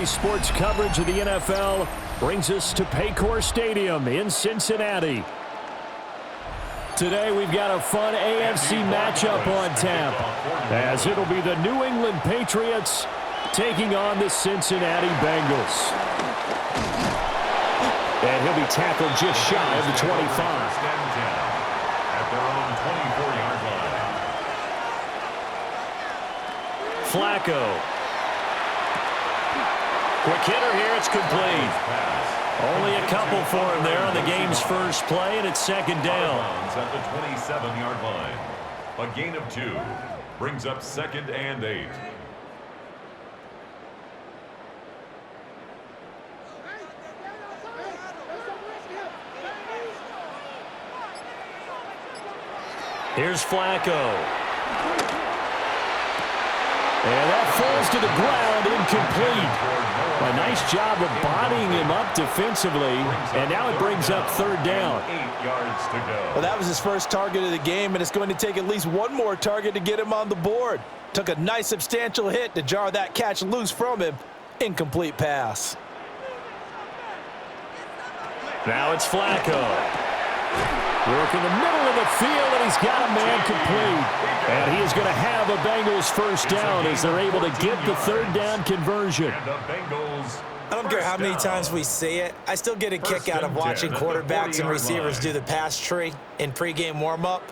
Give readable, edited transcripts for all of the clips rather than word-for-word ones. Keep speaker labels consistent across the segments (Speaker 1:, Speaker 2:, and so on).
Speaker 1: Today's sports coverage of the NFL brings us to Paycor Stadium in Cincinnati. Today we've got a fun AFC matchup on tap, as it'll be the New England Patriots taking on the Cincinnati Bengals. And he'll be tackled just shy of the 25.
Speaker 2: At their own 24-yard line.
Speaker 1: Flacco. Quick hitter here, it's complete. Only a couple for him there on the game's first play, and it's second down.
Speaker 2: At the 27-yard line. A gain of 2 brings up 2nd and 8.
Speaker 1: Here's Flacco. And that falls to the ground, incomplete. A nice job of bodying him up defensively, and now it brings up third down.
Speaker 2: 8 yards to go.
Speaker 3: Well, that was his first target of the game, and it's going to take at least one more target to get him on the board. Took a nice substantial hit to jar that catch loose from him. Incomplete pass.
Speaker 1: Now it's Flacco. Work in the middle of the field, and he's got a man complete. And he is going to have a Bengals first down as they're able to get the third down conversion.
Speaker 2: And the Bengals.
Speaker 3: I don't care how many times we see it. I still get a kick out of watching quarterbacks and receivers do the pass tree in pregame warm-up.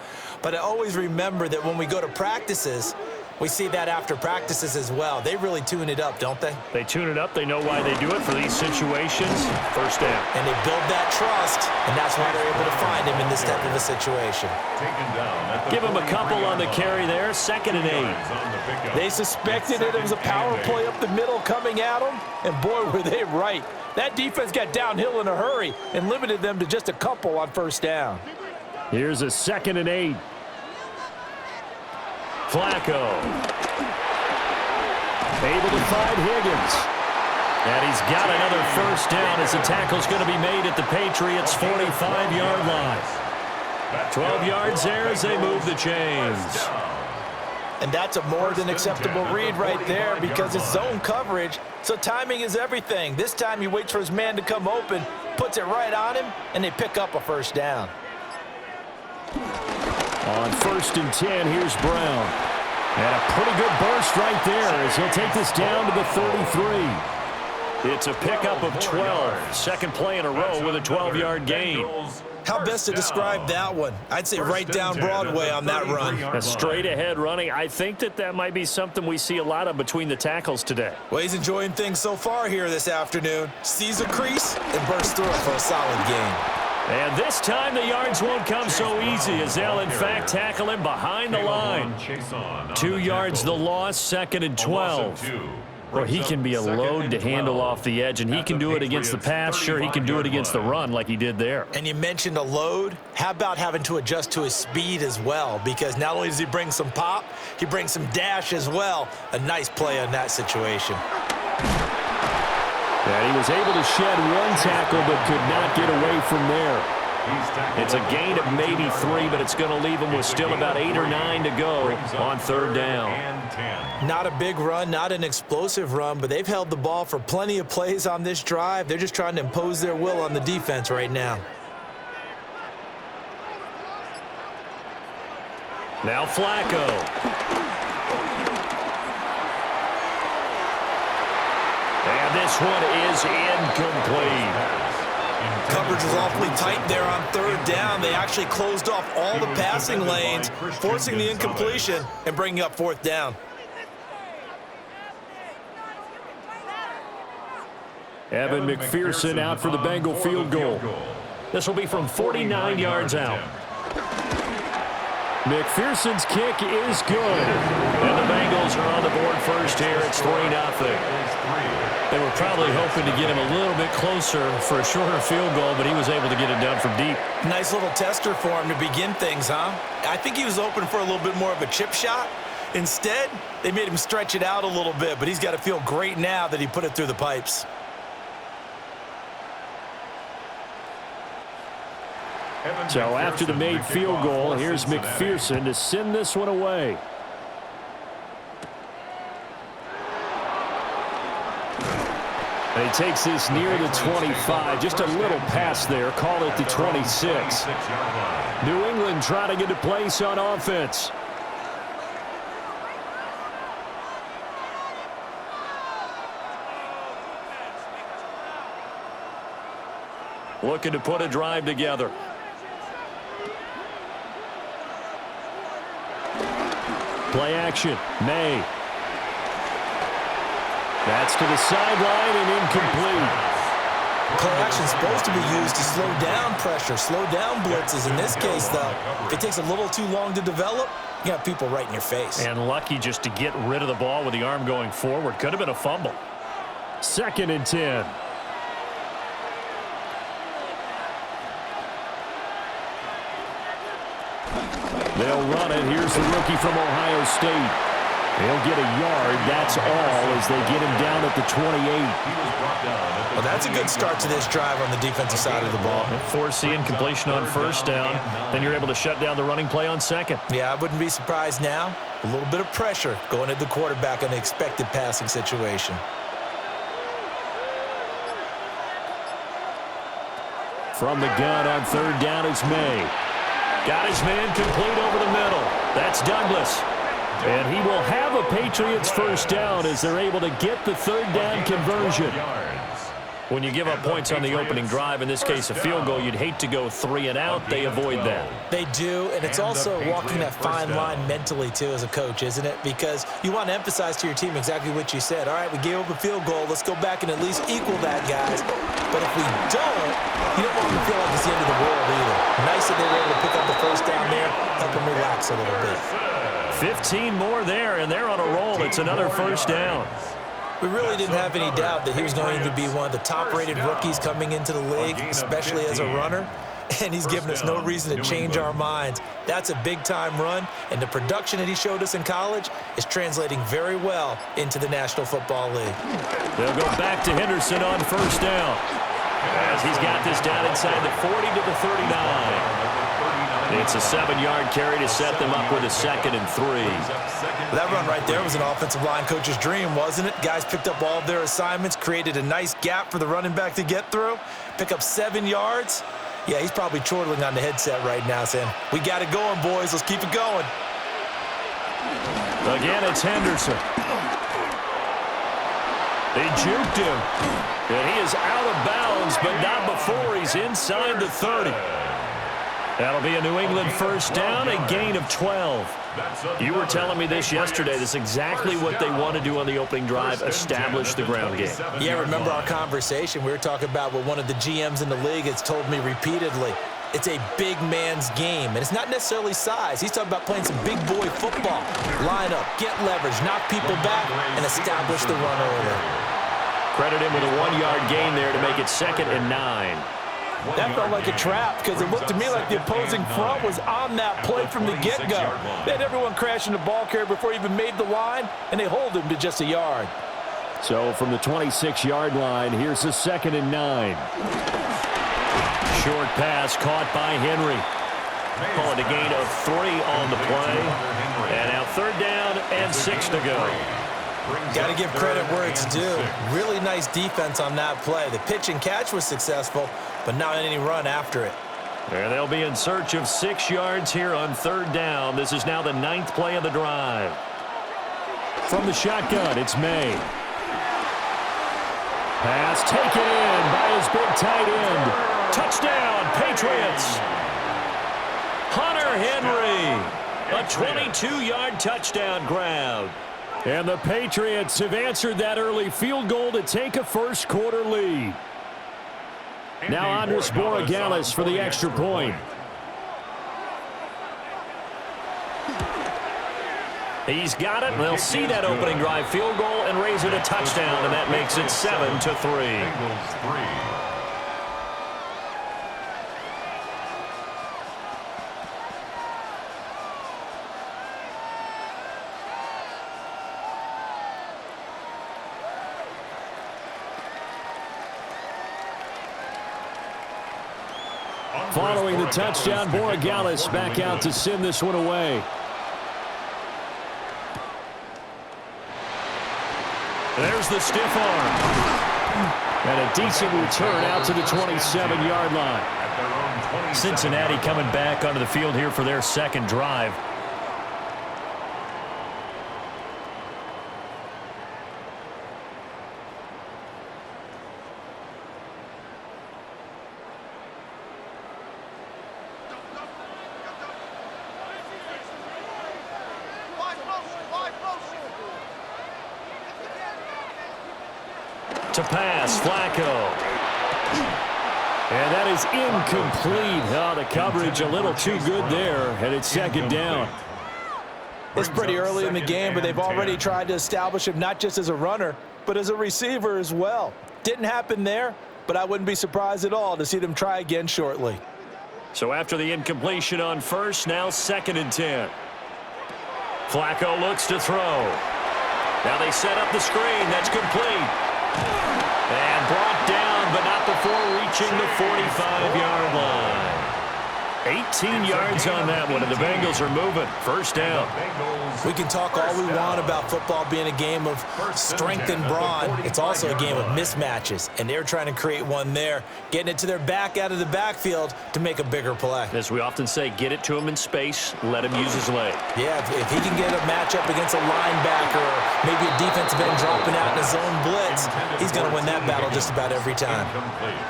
Speaker 3: But I always remember that when we go to practices, we see that after practices as well. They really tune it up, don't they?
Speaker 1: They tune it up. They know why they do it for these situations. First down.
Speaker 3: And they build that trust, and that's why they're able to find him in this type of a situation.
Speaker 1: Give him a couple on the carry there. 2nd and 8.
Speaker 3: They suspected it was a power play up the middle coming at them, and boy, were they right. That defense got downhill in a hurry and limited them to just a couple on first down.
Speaker 1: Here's a 2nd and 8. Flacco. Able to find Higgins. And he's got another first down as the tackle's going to be made at the Patriots' 45-yard line. 12 yards there as they move the chains.
Speaker 3: And that's a more than acceptable read right there because it's zone coverage, so timing is everything. This time he waits for his man to come open, puts it right on him, and they pick up a first down.
Speaker 1: On 1st and 10, here's Brown. And a pretty good burst right there as he'll take this down to the 33. It's a pickup of 12. Second play in a row with a 12-yard gain.
Speaker 3: How best to describe that one? I'd say right down Broadway on that run.
Speaker 1: A straight-ahead running. I think that might be something we see a lot of between the tackles today.
Speaker 3: Well, he's enjoying things so far here this afternoon. Sees a crease and bursts through it for a solid gain.
Speaker 1: And this time the yards won't come so easy as they'll, in fact, tackle him behind the line. 2 yards the loss, 2nd and 12. Well, he can be a load to handle off the edge, and he can do it against the pass. Sure, he can do it against the run like he did there.
Speaker 3: And you mentioned a load. How about having to adjust to his speed as well? Because not only does he bring some pop, he brings some dash as well. A nice play on that situation.
Speaker 1: And he was able to shed one tackle but could not get away from there. It's a gain of maybe 3, but it's going to leave him with still about 8 or 9 to go on third down.
Speaker 3: Not a big run, not an explosive run, but they've held the ball for plenty of plays on this drive. They're just trying to impose their will on the defense right now.
Speaker 1: Now Flacco. And this one is incomplete.
Speaker 3: Coverage was awfully tight there on third down. They actually closed off all the passing lanes, forcing the incompletion and bringing up fourth down.
Speaker 1: Evan McPherson out for the Bengal field goal. This will be from 49 yards out. McPherson's kick is good. And the Bengals are on the board first here. It's 3-0. They were probably hoping to get him a little bit closer for a shorter field goal, but he was able to get it done from deep.
Speaker 3: Nice little tester for him to begin things, huh? I think he was open for a little bit more of a chip shot. Instead, they made him stretch it out a little bit, but he's got to feel great now that he put it through the pipes.
Speaker 1: So after the made field goal, here's McPherson to send this one away. He takes this near the 25. Just a little pass there. Call it the 26. New England trying to get a place on offense. Looking to put a drive together. Play action. May. That's to the sideline and incomplete.
Speaker 3: Play action is supposed to be used to slow down pressure, slow down blitzes. In this case, though, if it takes a little too long to develop, you got people right in your face.
Speaker 1: And lucky just to get rid of the ball with the arm going forward. Could have been a fumble. 2nd and 10. They'll run it. Here's the rookie from Ohio State. He'll get a yard. That's all as they get him down at the 28.
Speaker 3: Well, that's a good start to this drive on the defensive side of the ball.
Speaker 1: Force incompletion on 1st down. Then you're able to shut down the running play on 2nd.
Speaker 3: Yeah, I wouldn't be surprised now. A little bit of pressure going at the quarterback on the expected passing situation.
Speaker 1: From the gun on 3rd down, it's May. Got his man complete over the middle. That's Douglas. And he will have a Patriots 1st down as they're able to get the 3rd down conversion. When you give up points on the opening drive, in this case a field goal, you'd hate to go 3 and out. They avoid that.
Speaker 3: They do, and it's also walking that fine line mentally, too, as a coach, isn't it? Because you want to emphasize to your team exactly what you said. All right, we gave up a field goal. Let's go back and at least equal that, guys. But if we don't, you don't want them to feel like it's the end of the world either. Nice that they were able to pick up the 1st down there, help them relax a little bit.
Speaker 1: 15 more there, and they're on a roll. It's another 1st down.
Speaker 3: We really didn't have any doubt that he was going to be one of the top-rated rookies coming into the league, especially as a runner. And he's given us no reason to change our minds. That's a big-time run, and the production that he showed us in college is translating very well into the National Football League.
Speaker 1: They'll go back to Henderson on 1st down, as he's got this down inside the 40 to the 39. It's a 7-yard carry to set them up with a 2nd and 3.
Speaker 3: That run right there was an offensive line coach's dream, wasn't it? Guys picked up all of their assignments, created a nice gap for the running back to get through, pick up 7 yards. Yeah, he's probably chortling on the headset right now saying, we got it going, boys. Let's keep it going.
Speaker 1: Again, it's Henderson. They juked him. And he is out of bounds, but not before he's inside the 30. That'll be a New England 1st down, a gain of 12. You were telling me this yesterday. That's exactly what they want to do on the opening drive, establish the ground game.
Speaker 3: Yeah, remember our conversation? We were talking about what one of the GMs in the league has told me repeatedly. It's a big man's game, and it's not necessarily size. He's talking about playing some big boy football. Line up, get leverage, knock people back, and establish the run early.
Speaker 1: Credit him with a 1-yard gain there to make it 2nd and 9.
Speaker 3: That felt like a trap because it looked to me like the opposing front was on that play from the get-go. They had everyone crashing the ball carrier before he even made the line, and they hold him to just a yard.
Speaker 1: So from the 26-yard line, here's the 2nd and 9. Short pass caught by Henry. Call it a gain of 3 on the play. And now 3rd down and 6 to go.
Speaker 3: Got to give credit where it's due. Really nice defense on that play. The pitch and catch was successful, but not any run after it.
Speaker 1: And they'll be in search of 6 yards here on 3rd down. This is now the 9th play of the drive. From the shotgun, it's May. Pass taken in by his big tight end. Touchdown, Patriots. Hunter Henry. A 22-yard touchdown grab. And the Patriots have answered that early field goal to take a 1st quarter lead. Now Andres Borregales for the extra point. He's got it, and they'll see that opening drive field goal and raise it a touchdown, and that makes it 7-3. Following the touchdown, Borregales back out to send this one away. There's the stiff arm. And a decent return out to the 27-yard line. Cincinnati coming back onto the field here for their second drive. To pass, Flacco. And that is incomplete. Oh, the coverage a little too good there, and it's second down.
Speaker 3: It's pretty early in the game, but they've already tried to establish him not just as a runner, but as a receiver as well. Didn't happen there, but I wouldn't be surprised at all to see them try again shortly.
Speaker 1: So after the incompletion on first, now 2nd and 10. Flacco looks to throw. Now they set up the screen. That's complete. And brought down, but not before reaching the 45-yard line. 18 yards on that one, and the Bengals are moving. First down.
Speaker 3: We can talk all we want about football being a game of strength and brawn. It's also a game of mismatches, and they're trying to create one there, getting it to their back out of the backfield to make a bigger play.
Speaker 1: As we often say, get it to him in space, let him use his leg.
Speaker 3: Yeah, if he can get a matchup against a linebacker or maybe a defensive end dropping out in a zone blitz, he's going to win that battle just about every time.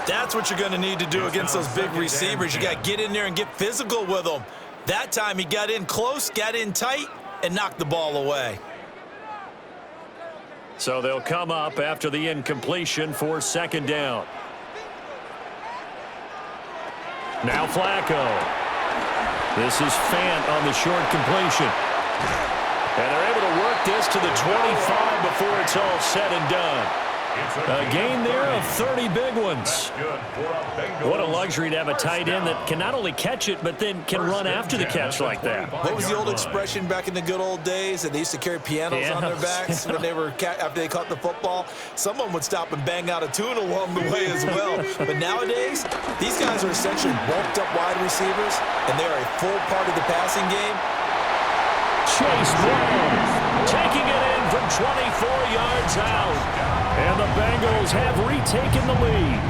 Speaker 3: That's what you're going to need to do against those big receivers. You got to get in there and get physical with them. That time he got in close, got in tight, and knocked the ball away.
Speaker 1: So they'll come up after the incompletion for second down. Now Flacco. This is Fant on the short completion. And they're able to work this to the 25 before it's all said and done. A gain there of 30 big ones. What a luxury to have a tight end that can not only catch it, but then can run after the catch like that.
Speaker 3: What was the old expression back in the good old days that they used to carry pianos on their backs when they were after they caught the football? Someone would stop and bang out a tune along the way as well. But nowadays, these guys are essentially bulked up wide receivers, and they're a full part of the passing game.
Speaker 1: Chase Brown taking it in from 24 yards out. And the Bengals have retaken the lead.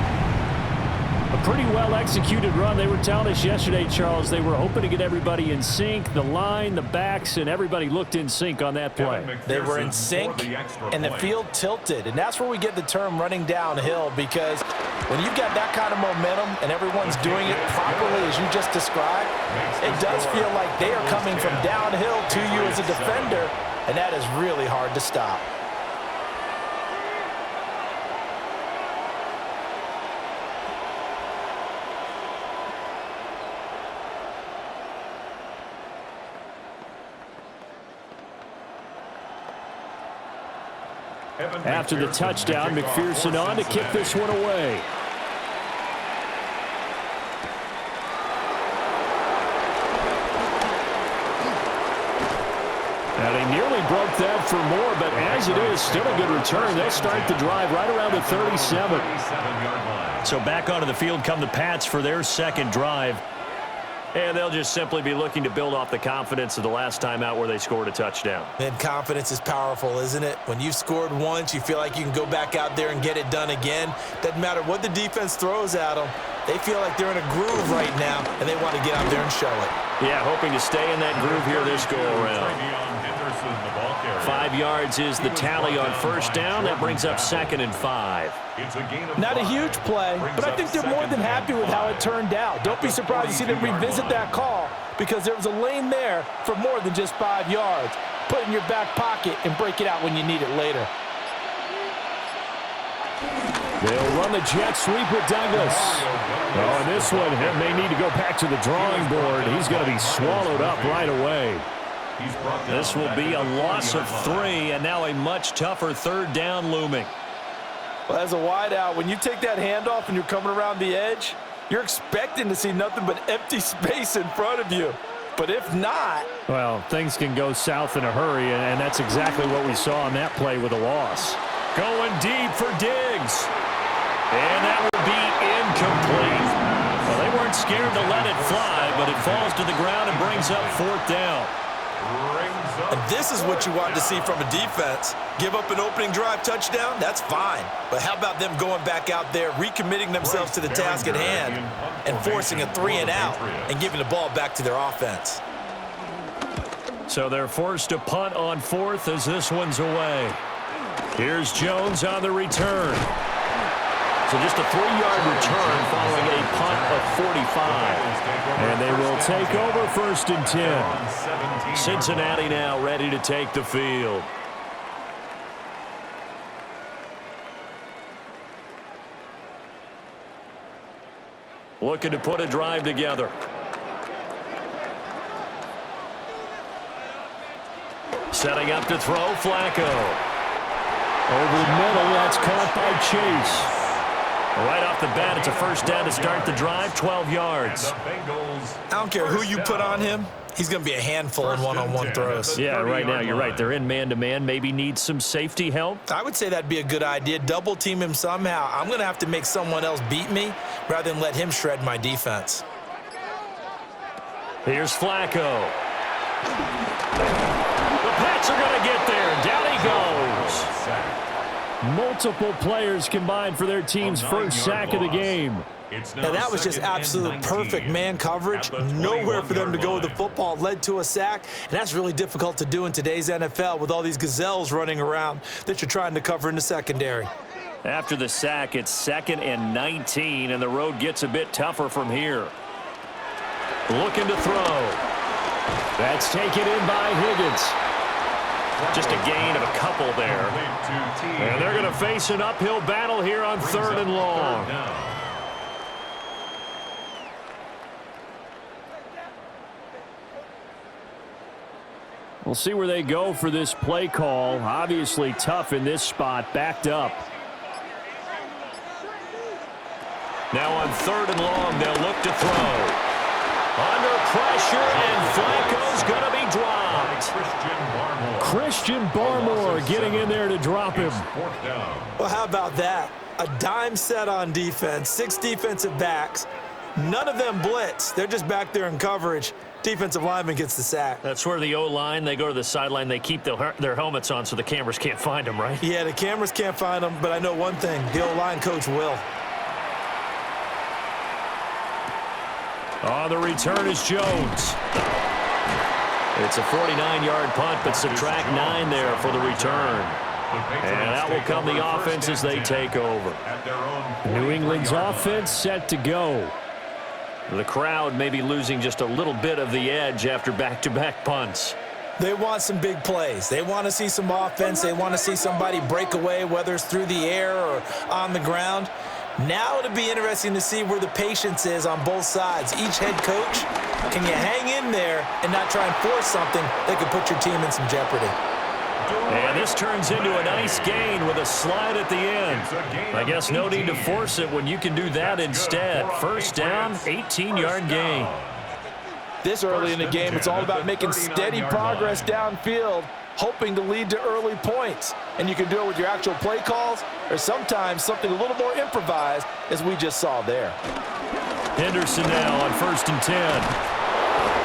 Speaker 1: A pretty well-executed run. They were telling us yesterday, Charles, they were hoping to get everybody in sync, the line, the backs, and everybody looked in sync on that play.
Speaker 3: They were in sync, and the field tilted. And that's where we get the term running downhill, because when you've got that kind of momentum and everyone's doing it properly as you just described, it does feel like they are coming from downhill to you as a defender, and that is really hard to stop.
Speaker 1: After the touchdown, McPherson on to kick this one away. Now they nearly broke that for more, but as it is, still a good return. They'll start the drive right around the 37. So back onto the field come the Pats for their second drive. And they'll just simply be looking to build off the confidence of the last time out where they scored a touchdown.
Speaker 3: And confidence is powerful, isn't it? When you've scored once, you feel like you can go back out there and get it done again. Doesn't matter what the defense throws at them. They feel like they're in a groove right now, and they want to get out there and show it.
Speaker 1: Yeah, hoping to stay in that groove here this go-around. 5 yards is the tally on first down. That brings up 2nd and 5.
Speaker 3: Not a huge play, but I think they're more than happy with how it turned out. Don't be surprised to see them revisit that call, because there was a lane there for more than just 5 yards. Put it in your back pocket and break it out when you need it later.
Speaker 1: They'll run the jet sweep with Douglas. Oh, and this one may need to go back to the drawing board. He's going to be swallowed up right away. This will be a loss of 3, and now a much tougher third down looming.
Speaker 3: Well, as a wideout, when you take that handoff and you're coming around the edge, you're expecting to see nothing but empty space in front of you. But if not...
Speaker 1: Well, things can go south in a hurry, and that's exactly what we saw on that play with a loss. Going deep for Diggs. And that will be incomplete. Well, they weren't scared to let it fly, but it falls to the ground and brings up 4th down.
Speaker 3: And this is what you want to see from a defense. Give up an opening drive touchdown, that's fine. But how about them going back out there, recommitting themselves to the task at hand, and forcing a 3-and-out and giving the ball back to their offense.
Speaker 1: So they're forced to punt on 4th as this one's away. Here's Jones on the return. So just a 3-yard return following a punt of 45. And they will take over 1st and 10. Cincinnati now ready to take the field. Looking to put a drive together. Setting up to throw, Flacco. Over the middle, that's caught by Chase. Right off the bat, it's a first down to start the drive, 12 yards.
Speaker 3: I don't care who you put on him, he's going to be a handful in one-on-one throws.
Speaker 1: Yeah, right now, you're right. They're in man-to-man, maybe need some safety help.
Speaker 3: I would say that'd be a good idea. Double team him somehow. I'm going to have to make someone else beat me rather than let him shred my defense.
Speaker 1: Here's Flacco. The Pats are going to get there. Down he goes. Multiple players combined for their team's first sack of the game.
Speaker 3: Now, that was just absolute perfect man coverage. Nowhere for them to go with the football. Led to a sack, and that's really difficult to do in today's NFL with all these gazelles running around that you're trying to cover in the secondary.
Speaker 1: After the sack, it's 2nd and 19, and the road gets a bit tougher from here. Looking to throw. That's taken in by Higgins. Just a gain of a couple there. And they're going to face an uphill battle here on 3rd and long. We'll see where they go for this play call. Obviously tough in this spot, backed up. Now on 3rd and long, they'll look to throw. Under pressure, and Flacco's going to be dropped. Christian Barmore getting in there to drop him.
Speaker 3: Well, how about that? A dime set on defense, 6 defensive backs. None of them blitz. They're just back there in coverage. Defensive lineman gets the sack.
Speaker 1: That's where the O-line, they go to the sideline, they keep their helmets on so the cameras can't find them, right?
Speaker 3: Yeah, the cameras can't find them, but I know one thing. The O-line coach will.
Speaker 1: On the return is Jones. It's a 49-yard punt, but subtract 9 there for the return. And that will come the offense as they take over. New England's offense set to go. The crowd may be losing just a little bit of the edge after back-to-back punts.
Speaker 3: They want some big plays. They want to see some offense. They want to see somebody break away, whether it's through the air or on the ground. Now it'll be interesting to see where the patience is on both sides. Each head coach, can you hang in there and not try and force something that could put your team in some jeopardy?
Speaker 1: And this turns into a nice gain with a slide at the end. I guess no need to force it when you can do that instead. First down, 18-yard gain.
Speaker 3: This early in the game, it's all about making steady progress downfield, hoping to lead to early points. And you can do it with your actual play calls or sometimes something a little more improvised, as we just saw there.
Speaker 1: Henderson now on 1st and 10.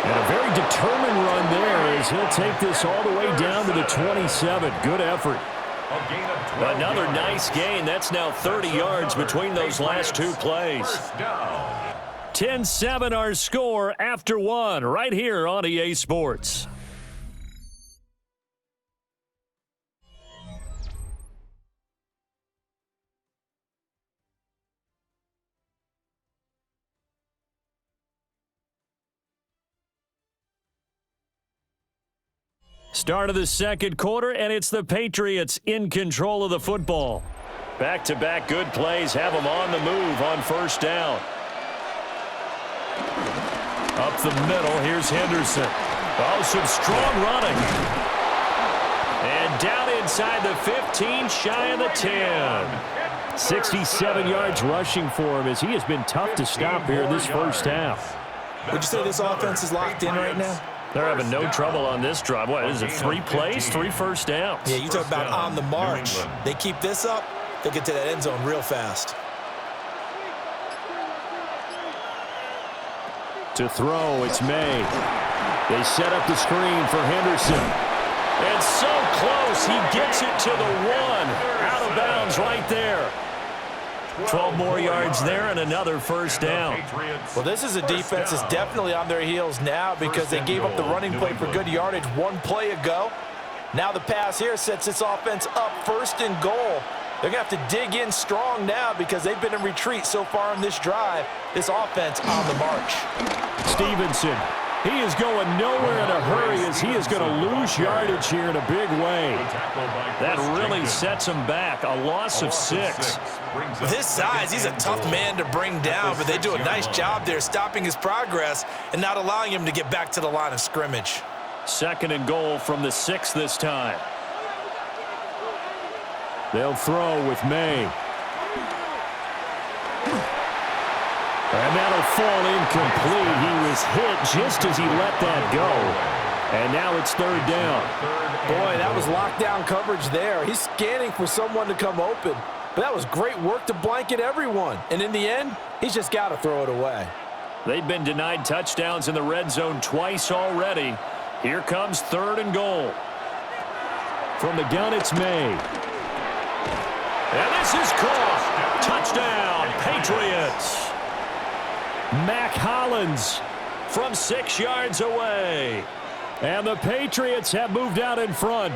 Speaker 1: And a very determined run there as he'll take this all the way down to the 27. Good effort. Another nice gain. That's now 30 yards between those last 2 plays. 10-7 our score after 1 right here on EA Sports. Start of the second quarter, and it's the Patriots in control of the football. Back-to-back good plays have them on the move on first down. Up the middle, here's Henderson. Oh, some strong running. And down inside the 15, shy of the 10. 67 yards rushing for him as he has been tough to stop here in this first half.
Speaker 3: Would you say this offense is locked in right now?
Speaker 1: They're having no trouble on this drive. What is it, 3 plays, 3 first downs?
Speaker 3: Yeah, you talk about on the march. They keep this up, they'll get to that end zone real fast.
Speaker 1: To throw, it's May. They set up the screen for Henderson. And so close, he gets it to the 1. Out of bounds right there. 12 more yards there and another first down.
Speaker 3: Well, this is a defense that's definitely on their heels now because they gave up the running play for good yardage one play ago. Now the pass here sets this offense up 1st and goal. They're going to have to dig in strong now because they've been in retreat so far in this drive. This offense on the march.
Speaker 1: Stevenson, he is going nowhere in a hurry as he is going to lose yardage here in a big way. That really sets him back. A loss of 6.
Speaker 3: With his size, he's a tough man to bring down, but they do a nice job there stopping his progress and not allowing him to get back to the line of scrimmage.
Speaker 1: 2nd and goal from the 6 this time. They'll throw with May. And that'll fall incomplete. He was hit just as he let that go. And now it's 3rd down.
Speaker 3: Boy, that was lockdown coverage there. He's scanning for someone to come open. But that was great work to blanket everyone. And in the end, he's just got to throw it away.
Speaker 1: They've been denied touchdowns in the red zone twice already. Here comes 3rd and goal. From the gun, it's May. And this is caught. Touchdown, Patriots. Mac Hollins from 6 yards away. And the Patriots have moved out in front.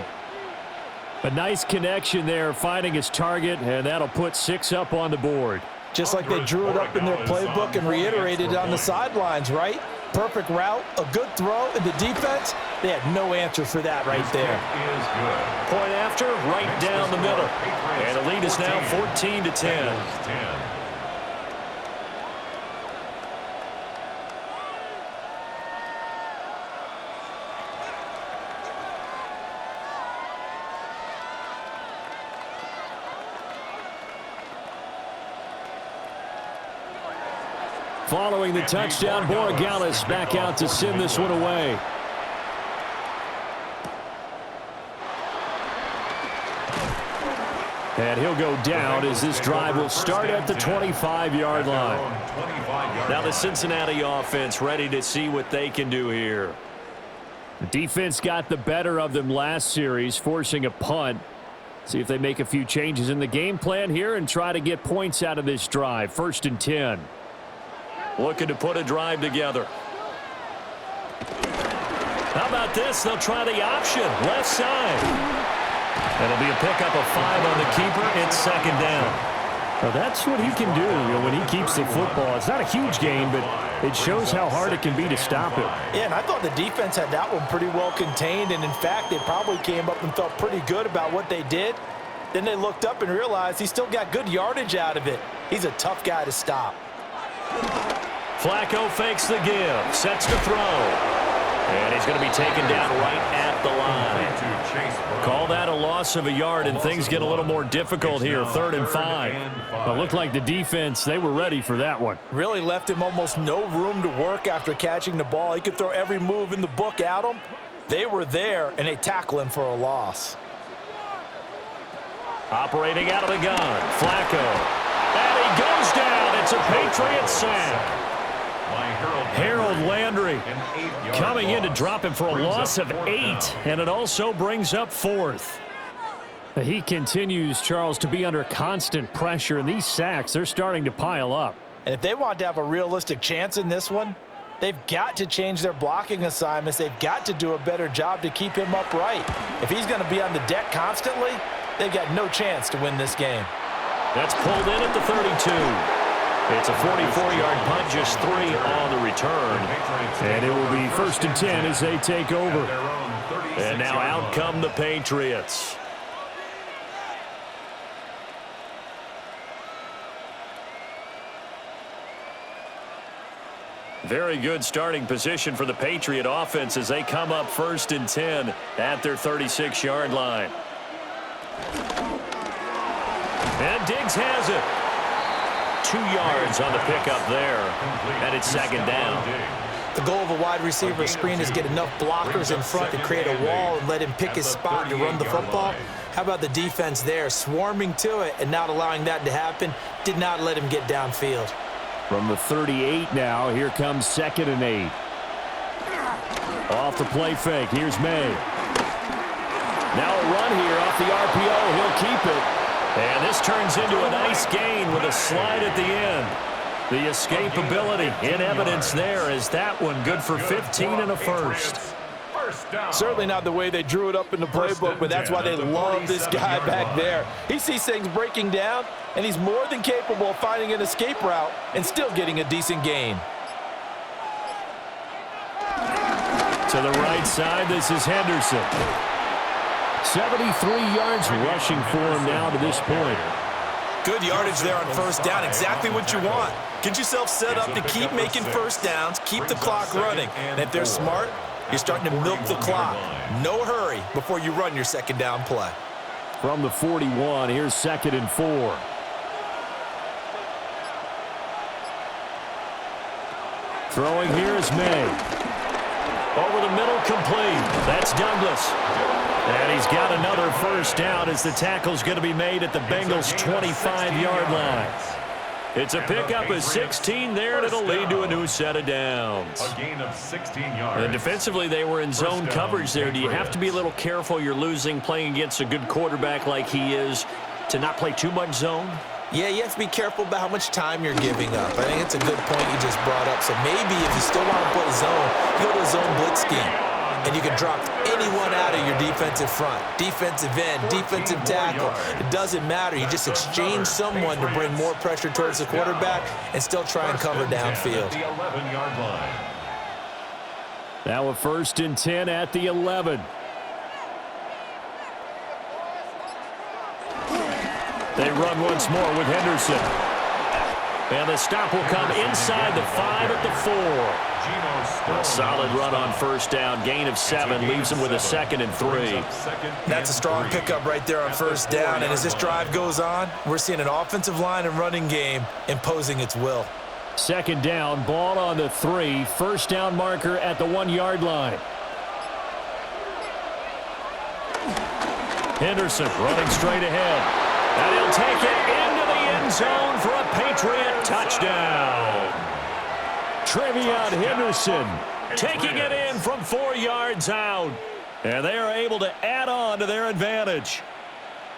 Speaker 1: A nice connection there, finding his target, and that'll put 6 up on the board.
Speaker 3: Just like they drew it up in their playbook and reiterated it on the sidelines, right? Perfect route, a good throw, and the defense, they had no answer for that right there.
Speaker 1: Point after, right down the middle. And the lead is now 14-10. Following the touchdown, Borregales back out to send this one away. And he'll go down as this drive will start at the 25-yard line. Now the Cincinnati offense ready to see what they can do here. The defense got the better of them last series, forcing a punt. See if they make a few changes in the game plan here and try to get points out of this drive. 1st and 10. Looking to put a drive together. How about this? They'll try the option. Left side. It'll be a pickup of 5 on the keeper. It's 2nd down. Well, that's what he can do when he keeps the football. It's not a huge gain, but it shows how hard it can be to stop it.
Speaker 3: Yeah, and I thought the defense had that one pretty well contained. And, in fact, they probably came up and felt pretty good about what they did. Then they looked up and realized he still got good yardage out of it. He's a tough guy to stop.
Speaker 1: Flacco fakes the give, sets to throw. And he's going to be taken down right at the line. Call that a loss of a yard, and things get a little more difficult here. 3rd and 5. It looked like the defense, they were ready for that one.
Speaker 3: Really left him almost no room to work after catching the ball. He could throw every move in the book at him. They were there, and they tackle him for a loss.
Speaker 1: Operating out of the gun, Flacco. And he goes down. It's a Patriots sack. Harold Landry coming in to drop him for a loss of 8, and it also brings up 4th. He continues, Charles, to be under constant pressure, and these sacks, they're starting to pile up.
Speaker 3: And if they want to have a realistic chance in this one, they've got to change their blocking assignments. They've got to do a better job to keep him upright. If he's going to be on the deck constantly, they've got no chance to win this game.
Speaker 1: That's pulled in at the 32. It's a 44-yard punt, just 3 on the return. And it will be 1st and 10 as they take over. And now out come the Patriots. Very good starting position for the Patriot offense as they come up 1st and 10 at their 36-yard line. And Diggs has it. 2 yards on the pickup there, and it's 2nd down.
Speaker 3: The goal of a wide receiver screen is get enough blockers in front to create a wall and let him pick his spot to run the football. How about the defense there, swarming to it and not allowing that to happen? Did not let him get downfield.
Speaker 1: From the 38 now, here comes 2nd and 8. Off the play fake. Here's May. Now a run here off the RPO. He'll keep it. And this turns into a nice gain with a slide at the end. The escapability in evidence there as that one good for 15 and a first.
Speaker 4: Certainly not the way they drew it up in the playbook, but that's why they love this guy back there. He sees things breaking down, and he's more than capable of finding an escape route and still getting a decent gain.
Speaker 1: To the right side, this is Henderson. 73 yards rushing for him now to this point.
Speaker 3: Good yardage there on first down, exactly what you want. Get yourself set up to keep making first downs, keep the clock running. And if they're smart, you're starting to milk the clock. No hurry before you run your second down play.
Speaker 1: From the 41, here's 2nd and 4. Throwing here is May. Over the middle, complete. That's Douglas. And he's got another first down as the tackle's going to be made at the Bengals' 25-yard line. It's a pickup of 16 there, and it'll lead to a new set of downs.
Speaker 2: A gain of 16 yards.
Speaker 1: And defensively, they were in zone coverage there. Do you have to be a little careful you're losing playing against a good quarterback like he is to not play too much zone?
Speaker 3: Yeah, you have to be careful about how much time you're giving up. I think it's a good point you just brought up. So maybe if you still want to play zone, you go to a zone blitz scheme. And you can drop anyone out of your defensive front, defensive end, defensive tackle. It doesn't matter. You just exchange someone to bring more pressure towards the quarterback and still try and cover downfield.
Speaker 2: The 11-yard line.
Speaker 1: Now a 1st and 10 at the 11. They run once more with Henderson. And the stop will come inside the 5 at the 4. A solid run on first down. Gain of 7 leaves them with a 2nd and 3.
Speaker 3: That's a strong pickup right there on first down. And as this drive goes on, we're seeing an offensive line and running game imposing its will.
Speaker 1: 2nd down, ball on the 3. First down marker at the 1-yard line. Henderson running straight ahead. And he'll take it into the end zone for a Patriot touchdown. Trevion Henderson taking it in from 4 yards out. And they are able to add on to their advantage.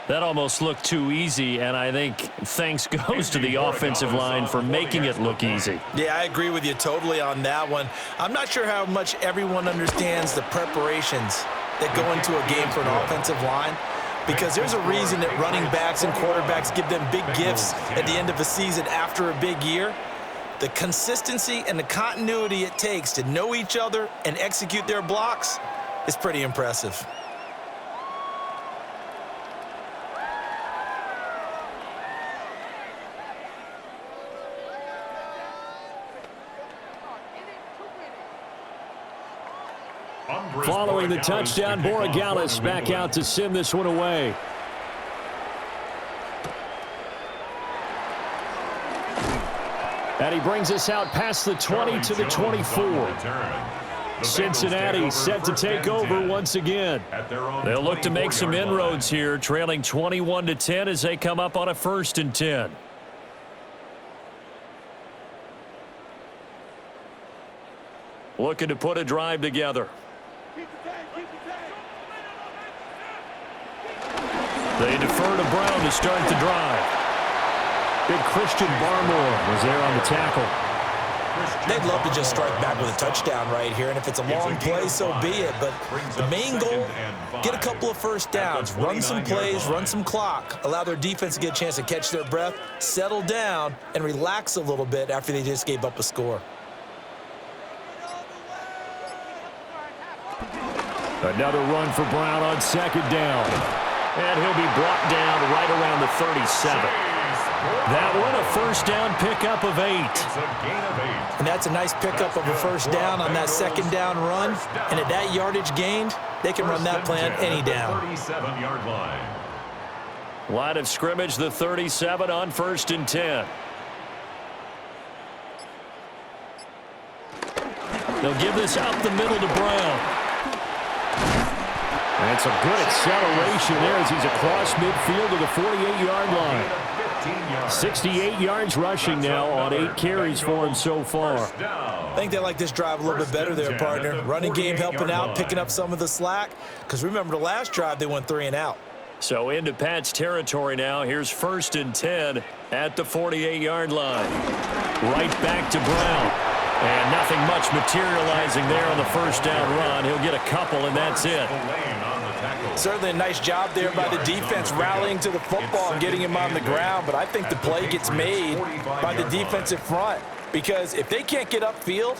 Speaker 1: That almost looked too easy, and I think thanks goes to the offensive line for making it look easy.
Speaker 3: Yeah, I agree with you totally on that one. I'm not sure how much everyone understands the preparations that go into a game for an offensive line, because there's a reason that running backs and quarterbacks give them big gifts at the end of a season after a big year. The consistency and the continuity it takes to know each other and execute their blocks is pretty impressive.
Speaker 1: Following the touchdown, Borregales back out to send this one away. And he brings us out past the 20 to the 24. Cincinnati set to take over once again. They'll look to make some inroads here, trailing 21-10 as they come up on a 1st and 10. Looking to put a drive together. They defer to Brown to start the drive. Big Christian Barmore was there on the tackle.
Speaker 3: They'd love to just strike back with a touchdown right here, and if it's a long play, so be it. But the main goal, get a couple of first downs, run some plays, run some clock, allow their defense to get a chance to catch their breath, settle down, and relax a little bit after they just gave up a score.
Speaker 1: Another run for Brown on 2nd down. And he'll be brought down right around the 37. That one, a first down pickup of 8.
Speaker 3: And that's a nice pickup of a first down on that 2nd down run. And at that yardage gained, they can run that plan any down.
Speaker 2: 37-yard line.
Speaker 1: Line of scrimmage, the 37 on 1st and 10. They'll give this up the middle to Brown. And some good acceleration there as he's across midfield to the 48-yard line. 68 yards rushing now on 8 carries for him so far.
Speaker 3: I think they like this drive a little bit better there, partner. Running game helping out, picking up some of the slack. Because remember, the last drive they went 3 and out.
Speaker 1: So into Pat's territory now. Here's 1st and 10 at the 48-yard line. Right back to Brown. And nothing much materializing there on the first down run. He'll get a couple, and that's it.
Speaker 3: Certainly a nice job there by the defense rallying to the football and getting him on the ground. But I think the play gets made by the defensive front. Because if they can't get upfield,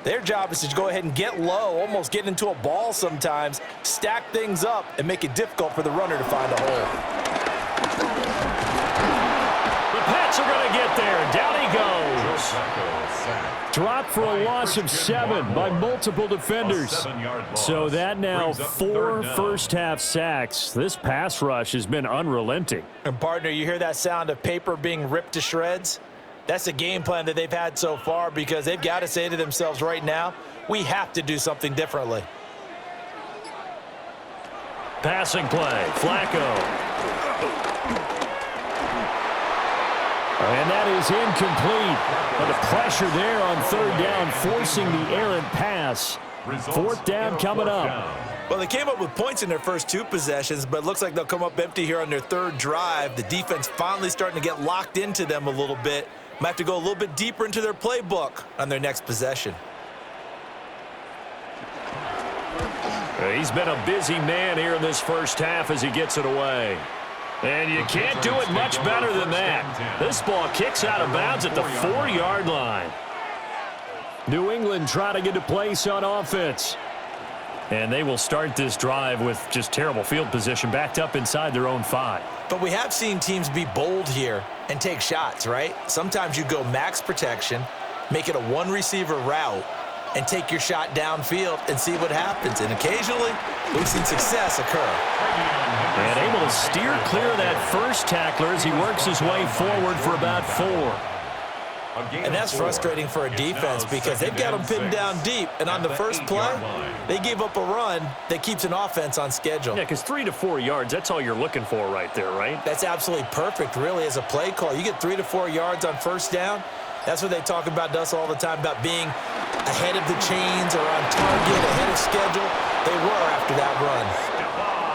Speaker 3: their job is to go ahead and get low, almost get into a ball sometimes, stack things up, and make it difficult for the runner to find a hole.
Speaker 1: The Pats are going to get there. Down he goes. Dropped for a loss of 7 by multiple defenders. So that now 4 first-half sacks. This pass rush has been unrelenting.
Speaker 3: And, partner, you hear that sound of paper being ripped to shreds? That's the game plan that they've had so far because they've got to say to themselves right now, we have to do something differently.
Speaker 1: Passing play, Flacco. And that is incomplete. But the pressure there on 3rd down, forcing the errant pass. 4th down coming up.
Speaker 3: Well, they came up with points in their first 2 possessions, but it looks like they'll come up empty here on their 3rd drive. The defense finally starting to get locked into them a little bit. Might have to go a little bit deeper into their playbook on their next possession.
Speaker 1: He's been a busy man here in this first half as he gets it away. And you can't do it much better than that. This ball kicks out of bounds at the 4-yard line. New England trying to get a place on offense. And they will start this drive with just terrible field position backed up inside their own 5.
Speaker 3: But we have seen teams be bold here and take shots, right? Sometimes you go max protection, make it a 1-receiver route, and take your shot downfield and see what happens. And occasionally, we've seen success occur.
Speaker 1: And able to steer clear of that first tackler as he works his way forward for about 4.
Speaker 3: And that's frustrating for a defense because they've got them pinned down deep. And on the first play, they gave up a run that keeps an offense on schedule.
Speaker 1: Yeah, because 3 to 4 yards, that's all you're looking for right there, right?
Speaker 3: That's absolutely perfect, really, as a play call. You get 3 to 4 yards on 1st down. That's what they talk about to us all the time, about being ahead of the chains or on target, ahead of schedule. They were after that run.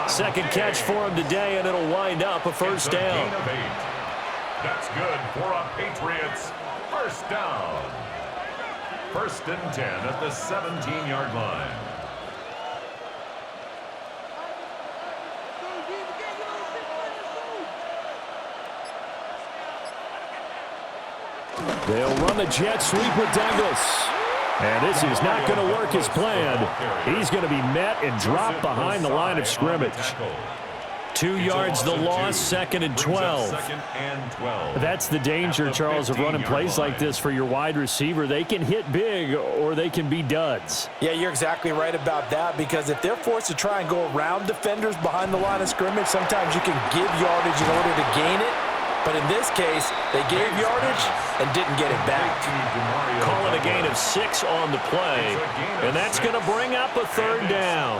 Speaker 1: Second catch for him today, and it'll wind up a 1st down.
Speaker 2: That's good for a Patriots 1st down. 1st and 10 at the 17-yard line.
Speaker 1: They'll run the jet sweep with Douglas. And this is not going to work as planned. He's going to be met and dropped behind the line of scrimmage. 2 yards the loss, 2nd and 12. That's the danger, Charles, of running plays like this for your wide receiver. They can hit big or they can be duds.
Speaker 3: Yeah, you're exactly right about that because if they're forced to try and go around defenders behind the line of scrimmage, sometimes you can give yardage in order to gain it. But in this case, they gave yardage and didn't get it back.
Speaker 1: Call it a gain of 6 on the play, and that's going to bring up a 3rd down.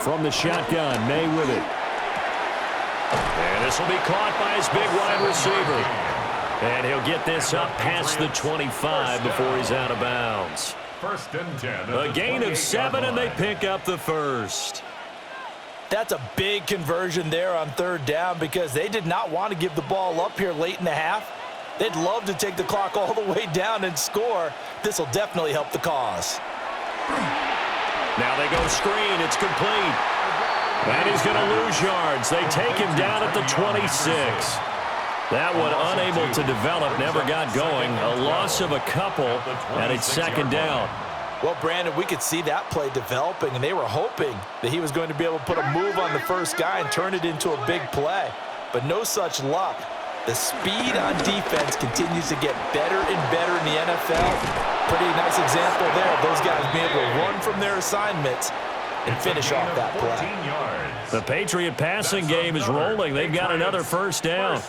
Speaker 1: From the shotgun, May with it. And this will be caught by his big wide receiver. And he'll get this up past the 25 before he's out of bounds.
Speaker 2: 1st and 10.
Speaker 1: A gain of 7, and they pick up the 1st.
Speaker 3: That's a big conversion there on 3rd down because they did not want to give the ball up here late in the half. They'd love to take the clock all the way down and score. This will definitely help the cause.
Speaker 1: Now they go screen. It's complete. And he's going to lose yards. They take him down at the 26. That one unable to develop, never got going. A loss of a couple, and it's 2nd down.
Speaker 4: Well, Brandon, we could see that play developing, and they were hoping that he was going to be able to put a move on the first guy and turn it into a big play. But no such luck. The speed on defense continues to get better and better in the NFL. Pretty nice example there of those guys being able to run from their assignments and finish off that play.
Speaker 1: The Patriot passing game is rolling. They've got another first down.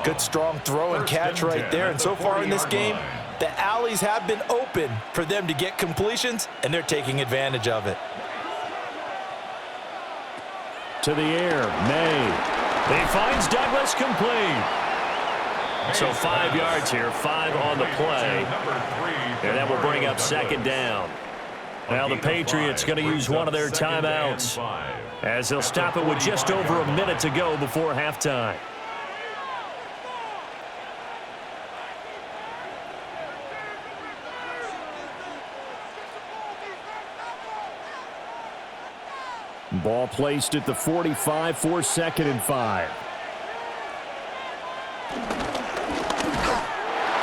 Speaker 4: Good strong throw and catch right there. And so far in this game, the alleys have been open for them to get completions, and they're taking advantage of it.
Speaker 1: To the air, May. He finds Douglas complete. So 5 yards here, 5 on the play. And that will bring up second down. Now the Patriots going to use one of their timeouts, as they'll stop it with just over a minute to go before halftime. Ball placed at the 45 for 2nd and 5.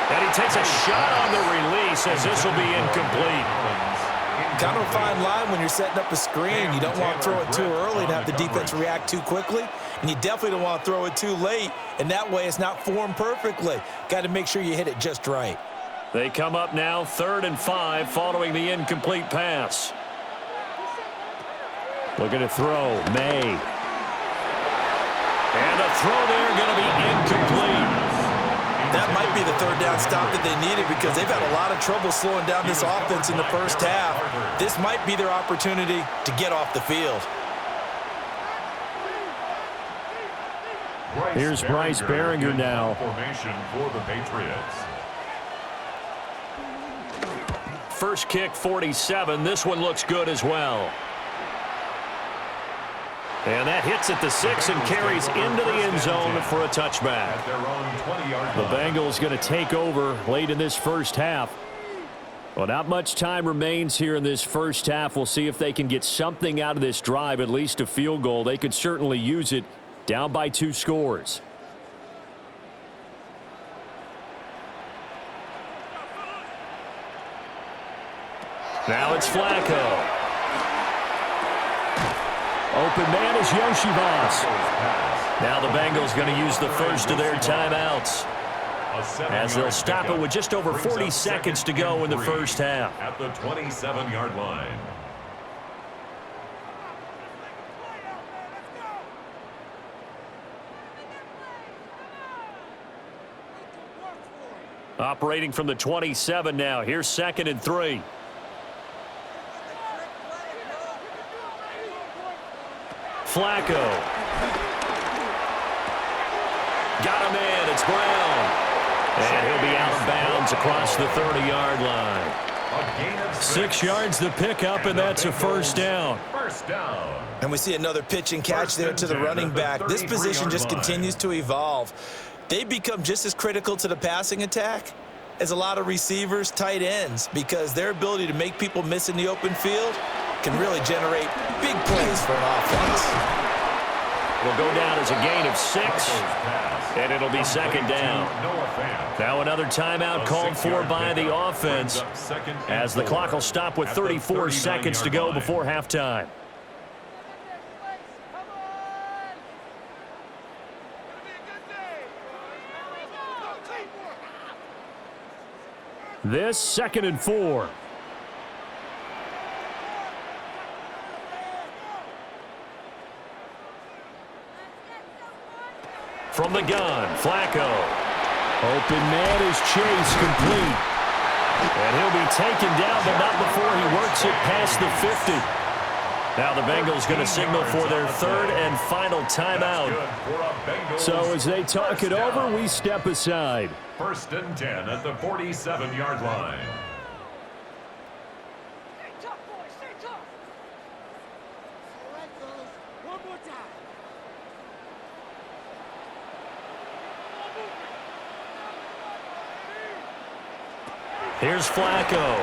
Speaker 1: And he takes a shot on the release, as this will be incomplete.
Speaker 3: Kind of a fine line when you're setting up a screen. You don't want to throw it too early and have the defense react too quickly. And you definitely don't want to throw it too late. And that way it's not formed perfectly. Got to make sure you hit it just right.
Speaker 1: They come up now 3rd and 5 following the incomplete pass. Looking to throw, May. And a throw there going to be incomplete.
Speaker 3: That might be the 3rd down stop that they needed, because they've had a lot of trouble slowing down this offense in the first half. This might be their opportunity to get off the field.
Speaker 1: Here's Bryce Behringer now.
Speaker 2: Formation for the Patriots.
Speaker 1: First kick, 47. This one looks good as well. And that hits at the 6 and carries into the end zone for a touchback. The Bengals going to take over late in this first half. Well, not much time remains here in this first half. We'll see if they can get something out of this drive, at least a field goal. They could certainly use it, down by 2 scores. Now it's Flacco. Open man is Yoshivas. Now the Bengals going to use the first of their timeouts, as they'll stop it with just over 40 seconds to go in the first half.
Speaker 2: At the 27-yard line.
Speaker 1: Operating from the 27 now. Here's 2nd and 3. Flacco. Got him in. It's Brown. And he'll be out of bounds across the 30-yard line. 6 yards to pick up, and that's a first down.
Speaker 2: First down.
Speaker 3: And we see another pitch and catch there to the running back. This position just continues to evolve. They become just as critical to the passing attack as a lot of receivers, tight ends, because their ability to make people miss in the open field can really generate big plays for an offense.
Speaker 1: Will go down as a gain of 6, and it'll be 2nd down. Now another timeout called for by the offense, as the clock will stop with 34 seconds to go before halftime. This 2nd and 4. From the gun, Flacco. Open man is Chase, complete. And he'll be taken down, but not before he works it past the 50. Now the Bengals going to signal for their 3rd and final timeout. So as they talk it over, we step aside.
Speaker 2: 1st and 10 at the 47-yard line.
Speaker 1: Here's Flacco.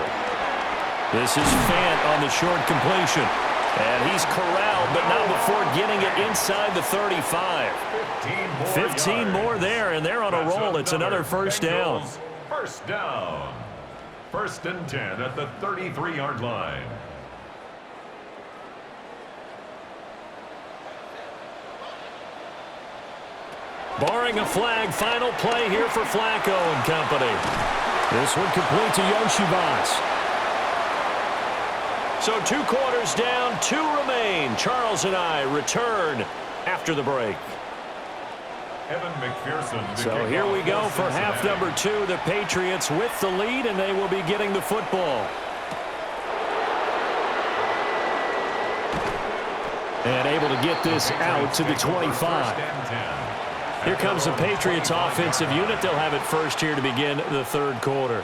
Speaker 1: This is Fant on the short completion. And he's corralled, but not before getting it inside the 35. 15 more there, and they're on a roll. It's another first down.
Speaker 2: First down. First and 10 at the 33-yard line.
Speaker 1: Barring a flag, final play here for Flacco and company. This one complete to Yoshibas. So 2 quarters down, 2 remain. Charles and I return after the break.
Speaker 2: Evan McPherson.
Speaker 1: So here we go for half number 2. The Patriots with the lead, and they will be getting the football. And able to get this out to the 25. Here comes the Patriots offensive unit. They'll have it first here to begin the 3rd quarter.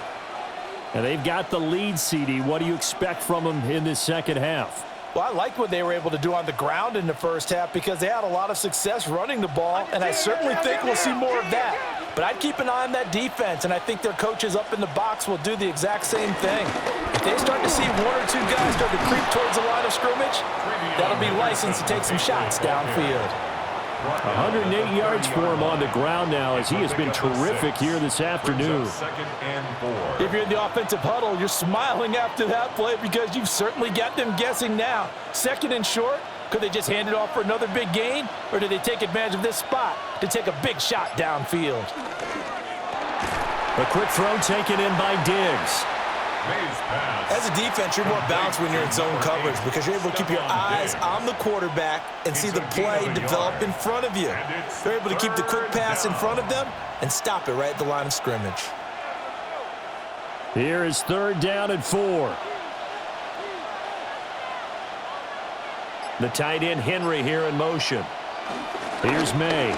Speaker 1: And they've got the lead, CD. What do you expect from them in this second half?
Speaker 4: Well, I like what they were able to do on the ground in the first half because they had a lot of success running the ball, and I certainly think we'll see more of that. But I'd keep an eye on that defense, and I think their coaches up in the box will do the exact same thing. If they start to see 1 or 2 guys start to creep towards the line of scrimmage, that'll be licensed to take some shots downfield.
Speaker 1: 108 yards for him on the ground now as he has been terrific here this afternoon.
Speaker 4: If you're in the offensive huddle, you're smiling after that play because you've certainly got them guessing now. 2nd and short, could they just hand it off for another big gain? Or do they take advantage of this spot to take a big shot downfield?
Speaker 1: A quick throw taken in by Diggs.
Speaker 3: As a defense, you're more balanced when you're in zone coverage because you're able to keep your eyes on the quarterback and see the play develop in front of you. You're able to keep the quick pass in front of them and stop it right at the line of scrimmage.
Speaker 1: Here is 3rd down and 4. The tight end Henry here in motion. Here's May.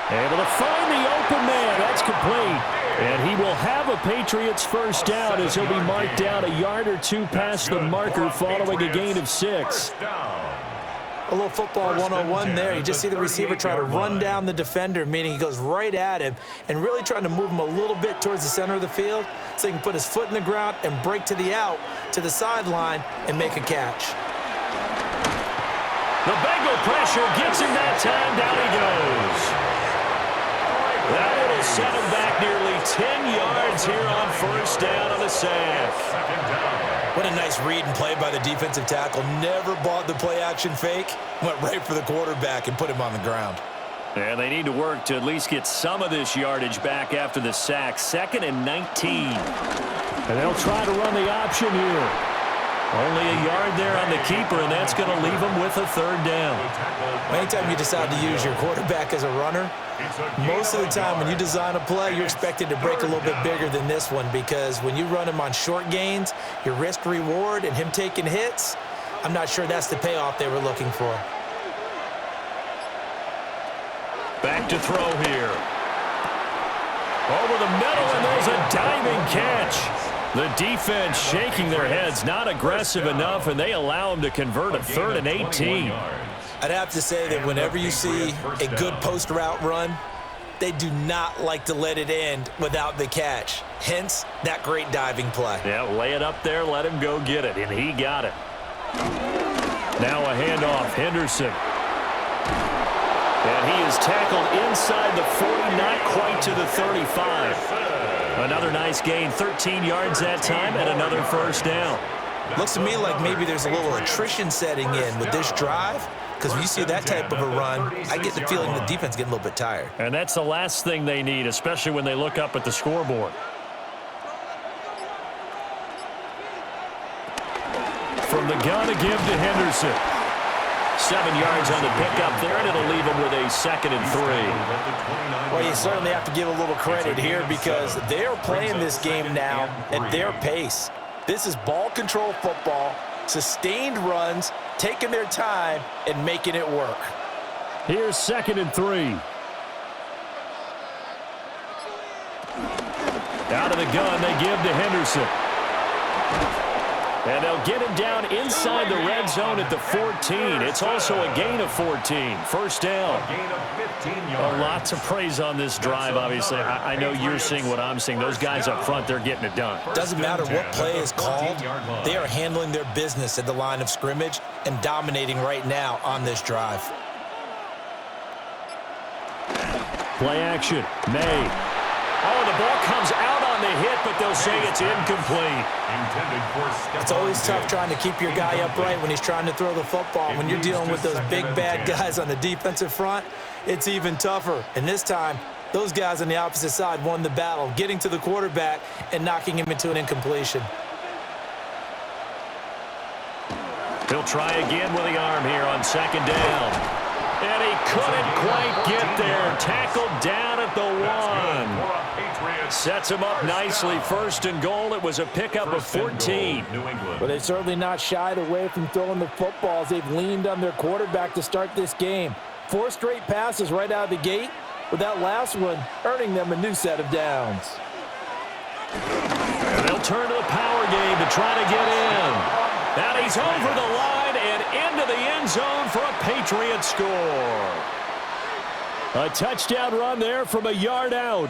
Speaker 1: Able to find the open man. That's complete. And he will have a Patriots first down as he'll be marked down a yard or 2 past the marker following a gain of 6.
Speaker 3: A little football 101 there. You just see the receiver try to run down the defender, meaning he goes right at him and really trying to move him a little bit towards the center of the field so he can put his foot in the ground and break to the out, to the sideline, and make a catch.
Speaker 1: The Bengal pressure gets him that time. Down he goes. That will set him back nearly 10 yards here on first down on the sack.
Speaker 3: What a nice read and play by the defensive tackle. Never bought the play-action fake. Went right for the quarterback and put him on the ground.
Speaker 1: And they need to work to at least get some of this yardage back after the sack. 2nd and 19. And they'll try to run the option here. Only a yard there on the keeper, and that's going to leave them with a 3rd down.
Speaker 3: Anytime you decide to use your quarterback as a runner, most of the time when you design a play, you're expected to break a little bit bigger than this one because when you run him on short gains, your risk-reward and him taking hits, I'm not sure that's the payoff they were looking for.
Speaker 1: Back to throw here. Over the middle, and there's a diving catch. The defense shaking their heads, not aggressive enough, and they allow him to convert a 3rd and 18.
Speaker 3: I'd have to say that whenever you see a good post route run, they do not like to let it end without the catch. Hence, that great diving play.
Speaker 1: Yeah, lay it up there, let him go get it, and he got it. Now a handoff, Henderson. And he is tackled inside the 40, not quite to the 35. Another nice gain, 13 yards that time, and another first down.
Speaker 3: Looks to me like maybe there's a little attrition setting in with this drive, because when you see that type of a run, I get the feeling the defense getting a little bit tired.
Speaker 1: And that's the last thing they need, especially when they look up at the scoreboard. From the gun to give to Henderson. 7 yards on the pickup there, and it'll leave him with a 2nd and 3.
Speaker 3: Well, you certainly have to give a little credit here because they're playing this game now at their pace. This is ball control football, sustained runs, taking their time, and making it work.
Speaker 1: Here's 2nd and 3. Out of the gun, they give to Henderson. And they'll get him down inside the red zone at the 14. It's also a gain of 14. First down.
Speaker 2: A gain of 15 yards.
Speaker 1: Lots of praise on this drive, obviously. I know you're seeing what I'm seeing. Those guys up front, they're getting it done.
Speaker 3: Doesn't matter what play is called. They are handling their business at the line of scrimmage and dominating right now on this drive.
Speaker 1: Play action. May. Oh, the ball comes out on the hit it, but they'll say it's incomplete.
Speaker 3: It's always tough trying to keep your guy upright when he's trying to throw the football. When you're dealing with those big, bad guys on the defensive front, it's even tougher. And this time, those guys on the opposite side won the battle, getting to the quarterback and knocking him into an incompletion.
Speaker 1: He'll try again with the arm here on second down. And he couldn't quite get there. Tackled down at the 1. Sets him up nicely. First and goal. It was a pickup of 14.
Speaker 4: But they've certainly not shied away from throwing the footballs. They've leaned on their quarterback to start this game. 4 straight passes right out of the gate, with that last one earning them a new set of downs.
Speaker 1: And they'll turn to the power game to try to get in. And he's over the line and into the end zone for a Patriots score. A touchdown run there from a yard out.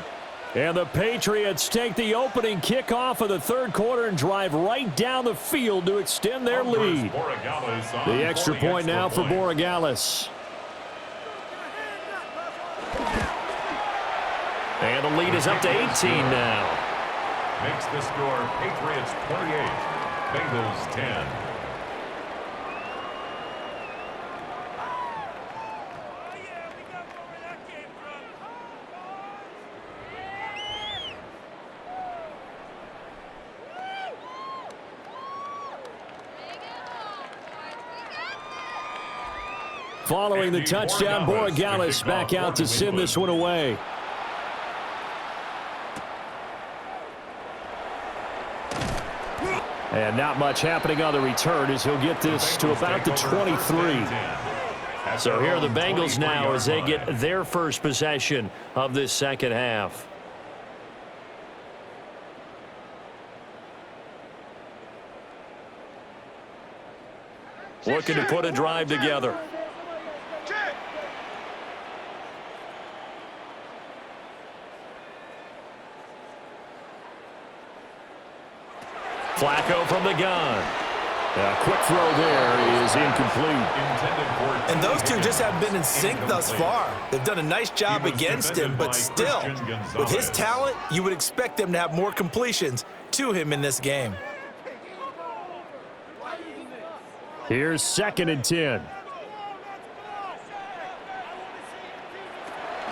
Speaker 1: And the Patriots take the opening kickoff of the third quarter and drive right down the field to extend their lead. The extra point now for Borregales. And the lead is up to 18 now.
Speaker 2: Makes the score Patriots 28, Bengals 10.
Speaker 1: Following the touchdown, Borregales back out to send this one away. And not much happening on the return as he'll get this to about the 23. So here are the Bengals now as they get their first possession of this second half. Looking to put a drive together. Flacco from the gun. A quick throw there is incomplete.
Speaker 3: And those two just haven't been in sync thus far. They've done a nice job against him, but still, with his talent, you would expect them to have more completions to him in this game.
Speaker 1: Here's 2nd and 10.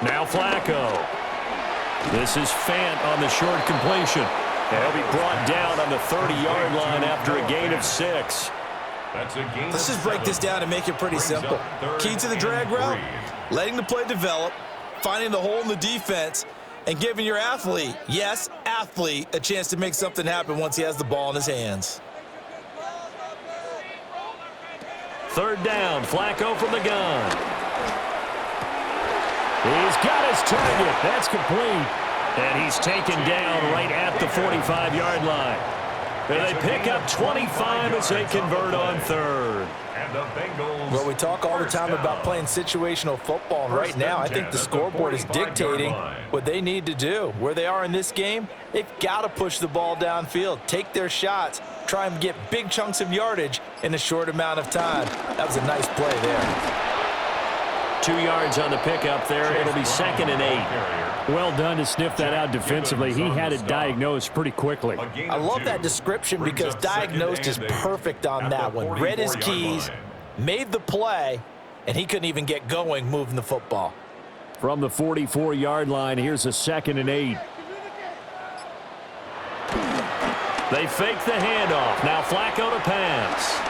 Speaker 1: Now Flacco. This is Fant on the short completion. And he'll be brought down on the 30-yard line after a gain of 6.
Speaker 3: Let's just break this down and make it pretty simple. Key to the drag route, letting the play develop, finding the hole in the defense, and giving your athlete, yes, athlete, a chance to make something happen once he has the ball in his hands.
Speaker 1: 3rd down, Flacco from the gun. He's got his target. That's complete. And he's taken down right at the 45-yard line. And they pick up 25 as they convert on 3rd.
Speaker 3: Well, we talk all the time about playing situational football, and right now I think the scoreboard is dictating what they need to do. Where they are in this game, they've got to push the ball downfield, take their shots, try and get big chunks of yardage in a short amount of time. That was a nice play there.
Speaker 1: 2 yards on the pickup there. It'll be 2nd and 8. Well done to sniff that out defensively. He had it diagnosed pretty quickly.
Speaker 3: I love that description because diagnosed is perfect on that one. Read his keys, made the play, and he couldn't even get going moving the football.
Speaker 1: From the 44-yard line, here's a 2nd and 8. They fake the handoff. Now Flacco to pass.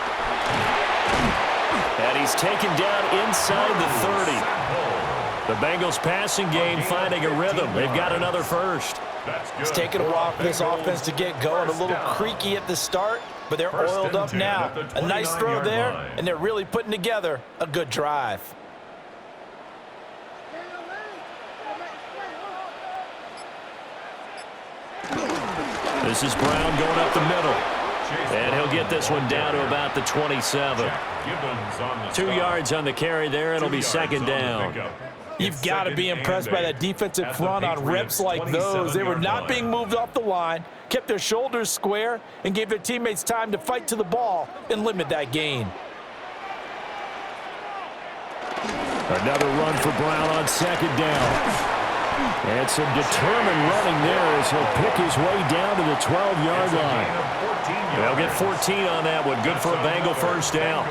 Speaker 1: And he's taken down inside the 30. The Bengals passing game finding a rhythm. They've got another first.
Speaker 3: It's taken a while for this offense to get going. A little creaky at the start, but they're oiled up now. A nice throw there, and they're really putting together a good drive.
Speaker 1: This is Brown going up the middle. And he'll get this one down to about the 27. 2 yards on the carry there. It'll be 2nd down.
Speaker 3: You've got to be impressed by that defensive front on reps like those. They were not being moved off the line, kept their shoulders square, and gave their teammates time to fight to the ball and limit that gain.
Speaker 1: Another run for Brown on 2nd down. And some determined running there as he'll pick his way down to the 12-yard line. They'll get 14 on that one. Good for a Bengal first down.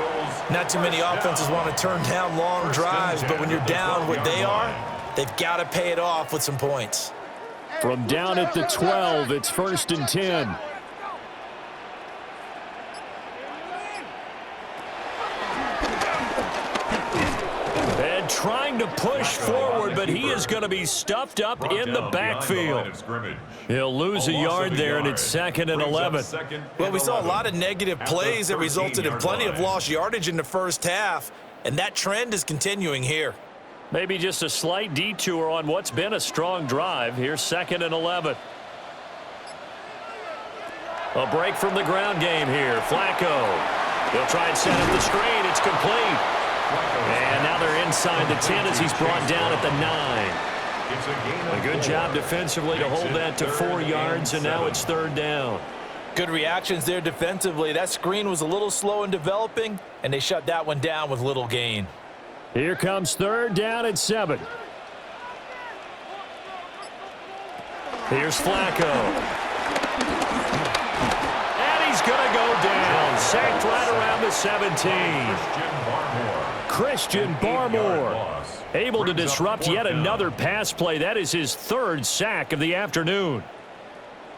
Speaker 3: Not too many offenses want to turn down long drives, but when you're down what they are, they've got to pay it off with some points.
Speaker 1: From down at the 12, it's 1st and 10. And trying to push forward, but he is going to be stuffed up in the backfield. He'll lose a yard there, and it's 2nd and 11.
Speaker 3: Well, we saw a lot of negative plays that resulted in plenty of lost yardage in the first half, and that trend is continuing here.
Speaker 1: Maybe just a slight detour on what's been a strong drive. Here's 2nd and 11. A break from the ground game here. Flacco. He'll try and set up the screen. It's complete. And now they're inside the 10 as he's brought down at the 9. A good job defensively to hold that to 4 yards, and now it's 3rd down.
Speaker 4: Good reactions there defensively. That screen was a little slow in developing, and they shut that one down with little gain.
Speaker 1: Here comes 3rd down and 7. Here's Flacco. And he's going to go down. Sacked right around the 17. Christian Barmore able to disrupt yet another pass play. That is his 3rd sack of the afternoon.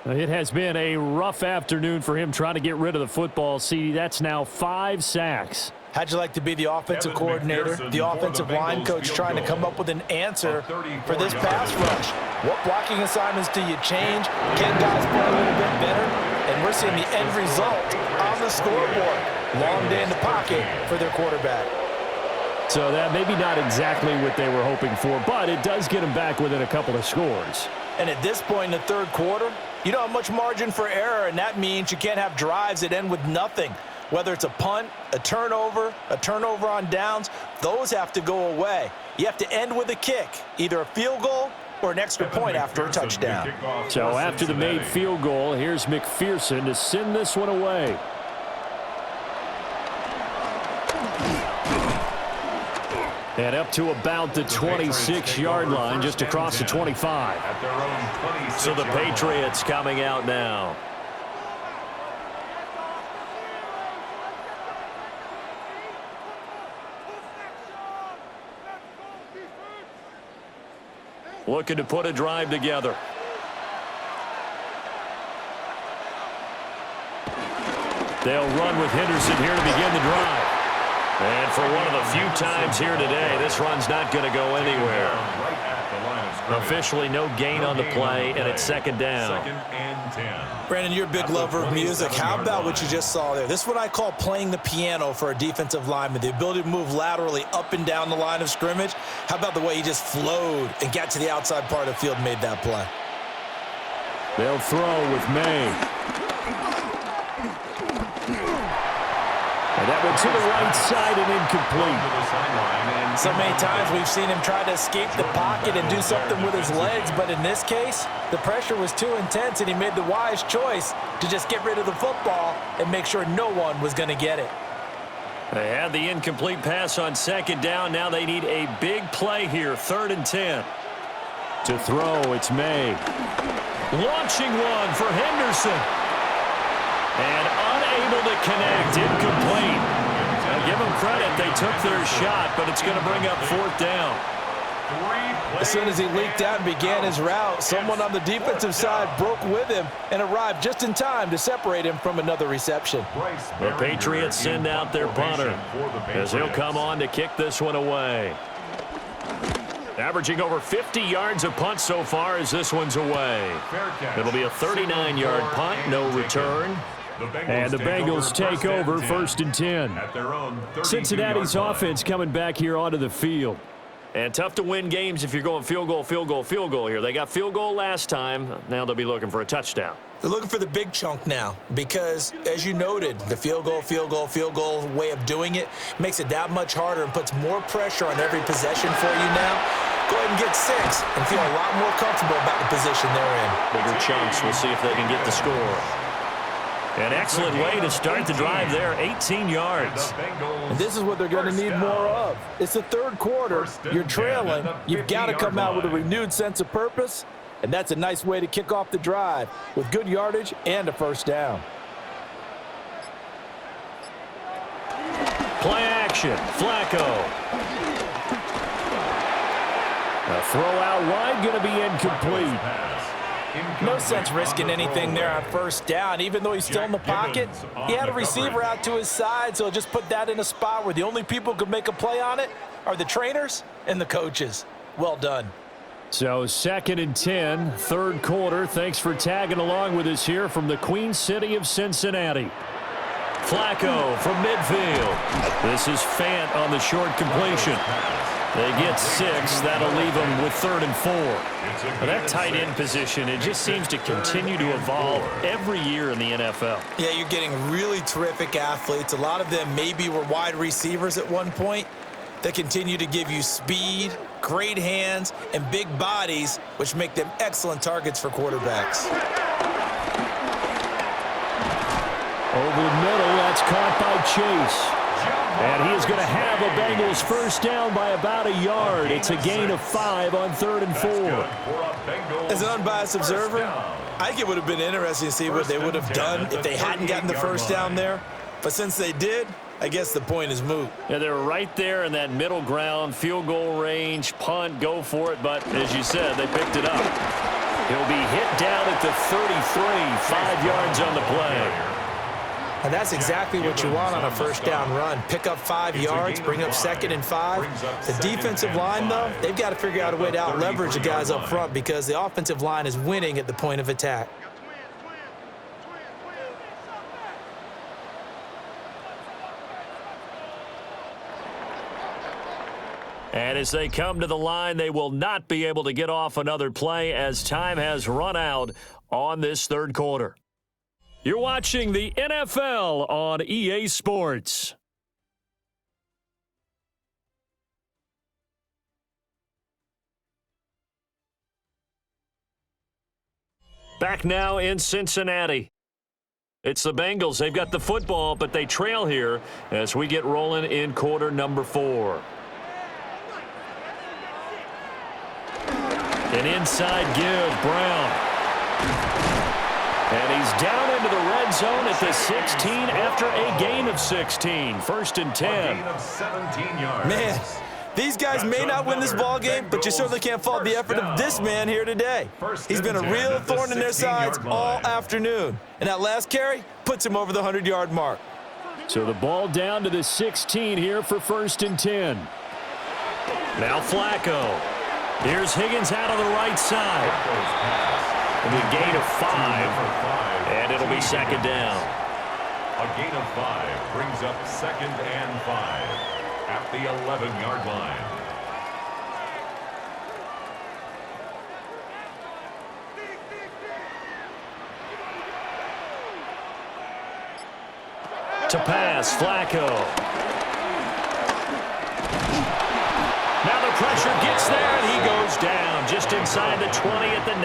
Speaker 1: It has been a rough afternoon for him trying to get rid of the football. See, that's now 5 sacks.
Speaker 3: How'd you like to be the offensive coordinator, the offensive line coach trying to come up with an answer for this pass rush? What blocking assignments do you change? Can guys play a little bit better? And we're seeing the end result on the scoreboard. Long day in the pocket for their quarterback.
Speaker 1: So that maybe not exactly what they were hoping for, but it does get them back within a couple of scores. And
Speaker 3: at this point in the 3rd quarter, you don't have much margin for error, and that means you can't have drives that end with nothing. Whether it's a punt, a turnover on downs, those have to go away. You have to end with a kick, either a field goal or an extra point after a touchdown.
Speaker 1: So after the made field goal, here's McPherson to send this one away. And up to about the 26-yard line, just across the 25. So the Patriots coming out now. Looking to put a drive together. They'll run with Henderson here to begin the drive. And for one of the few times here today, this run's not going to go anywhere. Officially no gain on the play, and it's 2nd down.
Speaker 3: Brandon, you're a big lover of music. How about what you just saw there? This is what I call playing the piano for a defensive lineman, the ability to move laterally up and down the line of scrimmage. How about the way he just flowed and got to the outside part of the field and made that play?
Speaker 1: They'll throw with May. And that went to the right side and incomplete.
Speaker 3: So many times we've seen him try to escape the pocket and do something with his legs, but in this case, the pressure was too intense and he made the wise choice to just get rid of the football and make sure no one was going to get it.
Speaker 1: They had the incomplete pass on 2nd down. Now they need a big play here, 3rd and 10. To throw, it's May. Launching one for Henderson. And unable to connect, incomplete. Now give them credit, they took their shot, but it's going to bring up 4th down.
Speaker 3: As soon as he leaked out and began his route, someone on the defensive side broke with him and arrived just in time to separate him from another reception.
Speaker 1: The Patriots send out their punter as he'll come on to kick this one away. Averaging over 50 yards a punt so far as this one's away. It'll be a 39-yard punt, no return. And the Bengals take over 1st and 10. Cincinnati's offense coming back here onto the field. And tough to win games if you're going field goal, field goal, field goal here. They got field goal last time. Now they'll be looking for a touchdown.
Speaker 3: They're looking for the big chunk now because, as you noted, the field goal way of doing it makes it that much harder and puts more pressure on every possession for you now. Go ahead and get 6 and feel a lot more comfortable about the position they're in.
Speaker 1: Bigger chunks. We'll see if they can get the score. An excellent way to start the drive there, 18 yards.
Speaker 4: And this is what they're going to need more of. It's the third quarter. You're trailing. You've got to come out with a renewed sense of purpose, and that's a nice way to kick off the drive with good yardage and a first down.
Speaker 1: Play action, Flacco. A throw out wide, going to be incomplete.
Speaker 3: No sense risking anything there on first down. Even though he's still in the pocket, he had a receiver out to his side, so just put that in a spot where the only people who could make a play on it are the trainers and the coaches. Well done.
Speaker 1: So 2nd and 10, third quarter. Thanks for tagging along with us here from the Queen City of Cincinnati. Flacco from midfield. This is Fant on the short completion. They get 6. That'll leave them with 3rd and 4. That tight end position, it just seems to continue to evolve every year in the NFL.
Speaker 3: Yeah, you're getting really terrific athletes. A lot of them maybe were wide receivers at one point. They continue to give you speed, great hands, and big bodies, which make them excellent targets for quarterbacks.
Speaker 1: Over the middle, that's caught by Chase. And he is going to have a Bengals first down by about a yard. It's a gain of 5 on 3rd and 4.
Speaker 3: As an unbiased observer, I think it would have been interesting to see what they would have done if they hadn't gotten the first down there. But since they did, I guess the point is moot.
Speaker 1: Yeah, they're right there in that middle ground, field goal range, punt, go for it. But as you said, they picked it up. He'll be hit down at the 33, 5 yards on the play.
Speaker 3: And that's exactly what you want on a first down run. Pick up 5 yards, bring up 2nd and 5. The defensive line, though, they've got to figure out a way to out-leverage the guys up front because the offensive line is winning at the point of attack.
Speaker 1: And as they come to the line, they will not be able to get off another play as time has run out on this third quarter. You're watching the NFL on EA Sports. Back now in Cincinnati. It's the Bengals. They've got the football, but they trail here as we get rolling in quarter number 4. An inside give, Brown. And he's down into the red zone at the 16 after a gain of 16. 1st and 10.
Speaker 3: Man, these guys may not win this ball game, but you certainly can't fault the effort of this man here today. He's been a real thorn in their sides all afternoon. And that last carry puts him over the 100-yard mark.
Speaker 1: So the ball down to the 16 here for 1st and 10. Now Flacco. Here's Higgins out on the right side. A gain of 5, and it'll be 2nd down.
Speaker 2: A gain of 5 brings up 2nd and 5 at the 11-yard line.
Speaker 1: To pass, Flacco. Now the pressure gets there, and he goes down just inside the 20 at the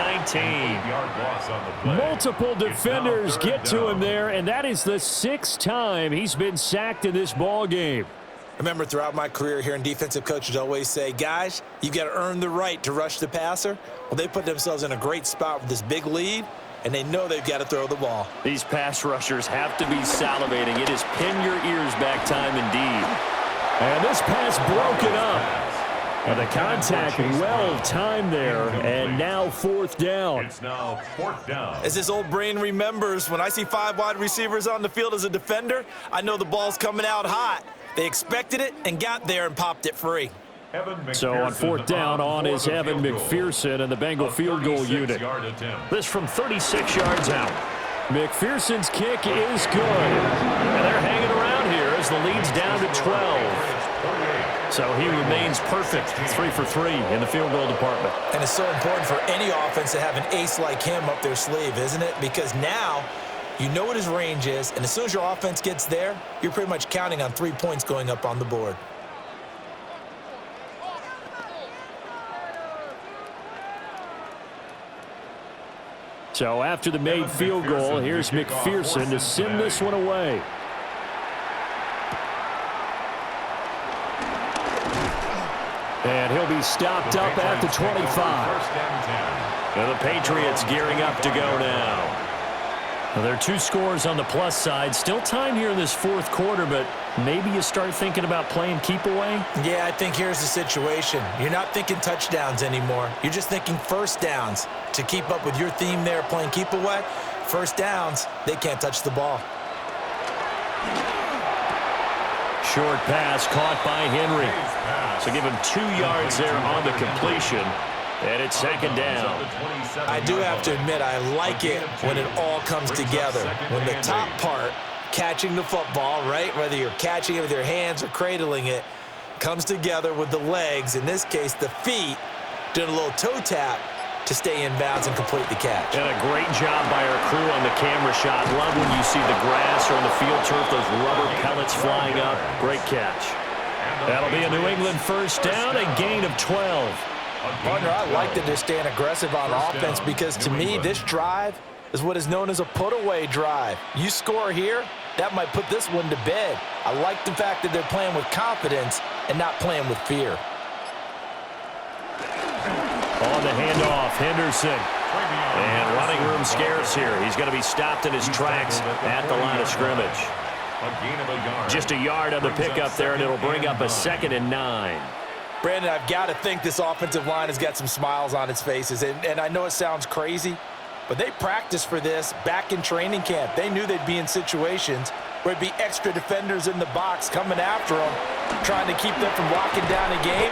Speaker 1: 19. Multiple defenders get to him there, and that is the 6th time he's been sacked in this ball game.
Speaker 3: Remember, throughout my career here in defensive coaches always say, guys, you've got to earn the right to rush the passer. Well, they put themselves in a great spot with this big lead, and they know they've got to throw the ball.
Speaker 1: These pass rushers have to be salivating. It is pin your ears back time indeed. And this pass broken up. And the contact well-timed there, and now 4th down.
Speaker 2: It's now 4th down.
Speaker 3: As this old brain remembers, when I see 5 wide receivers on the field as a defender, I know the ball's coming out hot. They expected it and got there and popped it free.
Speaker 1: So on 4th down on is Evan McPherson and the Bengal field goal unit. This from 36 yards out. McPherson's kick is good. And they're hanging around here as the lead's down to 12. So he remains perfect, 3 for 3 in the field goal department.
Speaker 3: And it's so important for any offense to have an ace like him up their sleeve, isn't it? Because now you know what his range is, and as soon as your offense gets there, you're pretty much counting on 3 points going up on the board.
Speaker 1: So after the made field goal, here's McPherson to send this one away. And he'll be stopped up at the 25. And the Patriots gearing up to go now. Well, there are 2 scores on the plus side. Still time here in this fourth quarter, but maybe you start thinking about playing keep away?
Speaker 3: Yeah, I think here's the situation. You're not thinking touchdowns anymore. You're just thinking first downs. To keep up with your theme there playing keep away, first downs, they can't touch the ball.
Speaker 1: Short pass caught by Henry. So give him 2 yards there on the completion. And it's second down.
Speaker 3: I do have to admit, I like it when it all comes together. When the top part, catching the football, right, whether you're catching it with your hands or cradling it, comes together with the legs, in this case the feet, doing a little toe tap to stay in bounds and complete the catch.
Speaker 1: And a great job by our crew on the camera shot. Love when you see the grass or on the field turf, those rubber pellets flying up. Great catch. That'll be a New England first down, a gain of 12.
Speaker 4: Partner, I like that they're staying aggressive on offense because, to me, this drive is what is known as a put-away drive. You score here, that might put this one to bed. I like the fact that they're playing with confidence and not playing with fear.
Speaker 1: On the handoff, Henderson. And running room scarce here. He's going to be stopped in his tracks at the line of scrimmage. Just a yard on the pickup there, and it'll bring up a 2nd and 9.
Speaker 4: Brandon, I've got to think this offensive line has got some smiles on its faces. And I know it sounds crazy, but they practiced for this back in training camp. They knew they'd be in situations where it'd be extra defenders in the box coming after them, trying to keep them from locking down a game.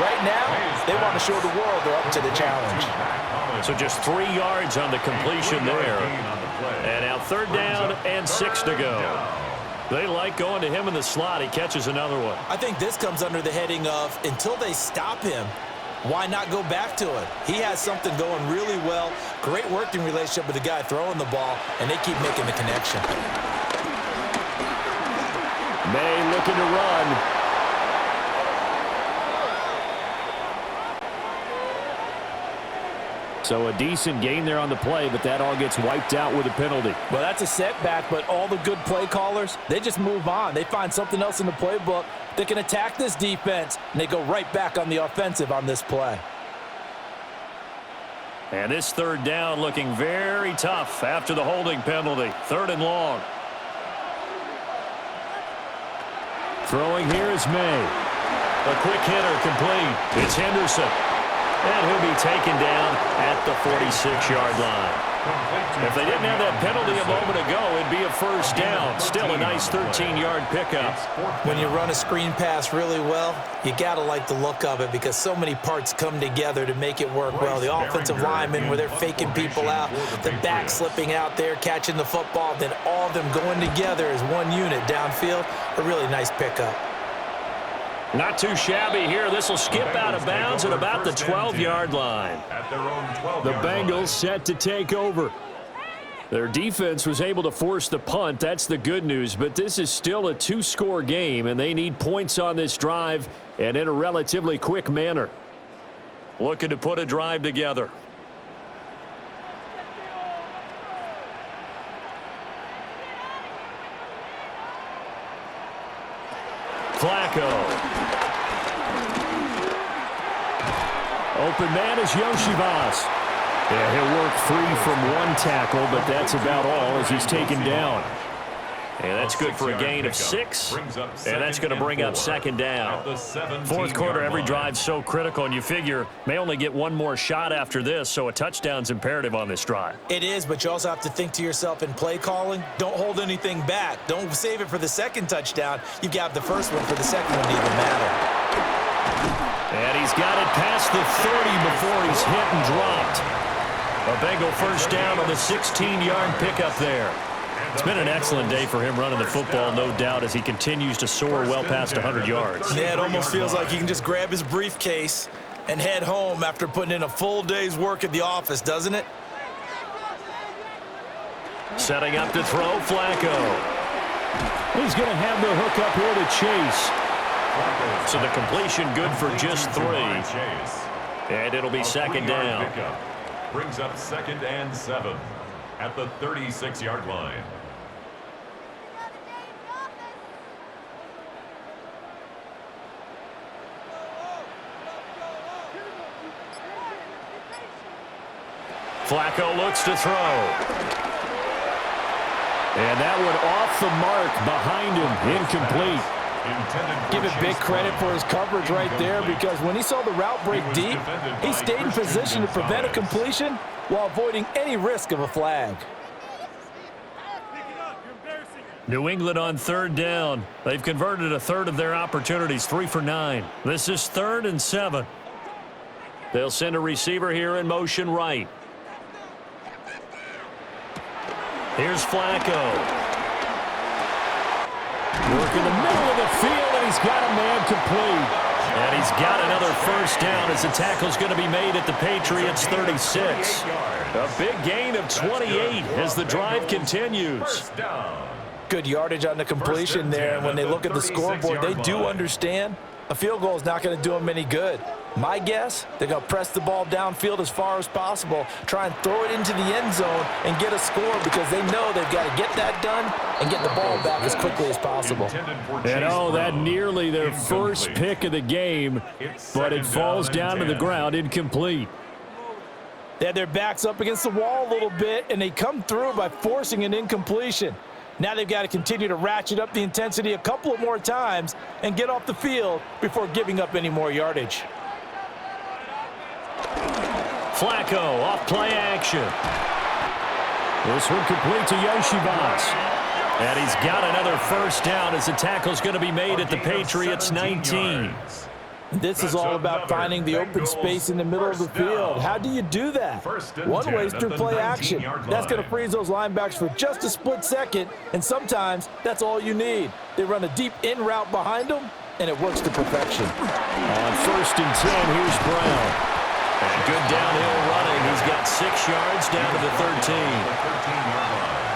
Speaker 4: Right now, they want to show the world they're up to the challenge.
Speaker 1: So just 3 yards on the completion there. And now 3rd down and 6 to go. They like going to him in the slot. He catches another one.
Speaker 3: I think this comes under the heading of, until they stop him, why not go back to it? He has something going really well. Great working relationship with the guy throwing the ball, and they keep making the connection.
Speaker 1: May looking to run. So a decent gain there on the play, but that all gets wiped out with a penalty.
Speaker 4: Well, that's a setback, but all the good play callers, they just move on. They find something else in the playbook that can attack this defense, and they go right back on the offensive on this play.
Speaker 1: And this 3rd down looking very tough after the holding penalty. 3rd and long. Throwing here is May. A quick hitter complete. It's Henderson. And he'll be taken down at the 46-yard line. If they didn't have that penalty a moment ago, it'd be a first down. Still a nice 13-yard pickup.
Speaker 3: When you run a screen pass really well, you got to like the look of it because so many parts come together to make it work well. The offensive linemen, where they're faking people out, the back slipping out there, catching the football, then all of them going together as one unit downfield. A really nice pickup.
Speaker 1: Not too shabby here. This will skip out of bounds at about the 12-yard line. The Bengals set to take over. Their defense was able to force the punt. That's the good news. But this is still a 2-score game, and they need points on this drive and in a relatively quick manner. Looking to put a drive together. Flacco. Open man is Yoshivas. Yeah, he'll work free from one tackle, but that's about all as he's taken down. And that's good for a gain of 6. And that's going to bring up 2nd down. 4th quarter, every drive's so critical, and you figure may only get one more shot after this, so a touchdown's imperative on this drive.
Speaker 3: It is, but you also have to think to yourself in play calling, don't hold anything back. Don't save it for the 2nd touchdown. You've got the 1st one for the 2nd one to even matter.
Speaker 1: And he's got it past the 30 before he's hit and dropped. A Bengal first down on the 16-yard pickup there. It's been an excellent day for him running the football, no doubt, as he continues to soar well past 100 yards.
Speaker 3: Yeah, it almost feels like he can just grab his briefcase and head home after putting in a full day's work at the office, doesn't it?
Speaker 1: Setting up to throw, Flacco. He's going to have the hook up here to Chase. So the completion good for just 3. And it'll be 2nd down.
Speaker 2: Brings up 2nd and 7 at the 36-yard line.
Speaker 1: Flacco looks to throw. And that one off the mark behind him, incomplete.
Speaker 4: Give it big credit for his coverage right there, because when he saw the route break deep, he stayed in position to prevent a completion while avoiding any risk of a flag.
Speaker 1: New England on 3rd down. They've converted a third of their opportunities, 3 for 9. This is 3rd and 7. They'll send a receiver here in motion right. Here's Flacco. Work in the middle of the field, and he's got a man complete. And he's got another first down as the tackle's going to be made at the Patriots 36. A big gain of 28 as the drive continues.
Speaker 4: Good yardage on the completion there, and when they look at the scoreboard, they do understand a field goal is not going to do them any good. My guess, they're going to press the ball downfield as far as possible, try and throw it into the end zone and get a score, because they know they've got to get that done and get the ball back as quickly as possible.
Speaker 1: And that nearly their first pick of the game, but it falls down to the ground incomplete.
Speaker 4: They had their backs up against the wall a little bit, and they come through by forcing an incompletion. Now they've got to continue to ratchet up the intensity a couple of more times and get off the field before giving up any more yardage.
Speaker 1: Flacco off play action. This one complete to Yoshivas. And he's got another first down as the tackle's going to be made at the Patriots 19.
Speaker 4: This is all about finding the open space in the middle of the field. How do you do that? One way is through play action. That's going to freeze those linebackers for just a split second, and sometimes that's all you need. They run a deep in route behind them, and it works to perfection.
Speaker 1: On 1st and 10, here's Brown. And good downhill running. He's got 6 yards down to the 13.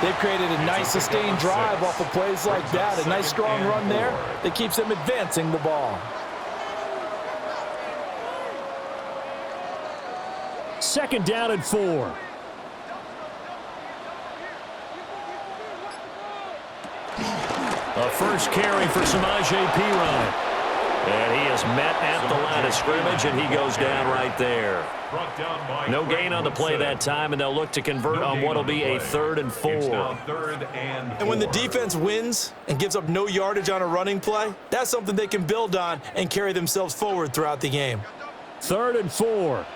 Speaker 4: They've created a nice sustained drive off of plays like that. A nice strong run there that keeps them advancing the ball.
Speaker 1: 2nd down and 4. A first carry for Samaje Perine. And he is met at the line of scrimmage, and he goes down right there. No gain on the play that time, and they'll look to convert on what will be a 3rd and 4.
Speaker 3: And when the defense wins and gives up no yardage on a running play, that's something they can build on and carry themselves forward throughout the game.
Speaker 1: 3rd and 4.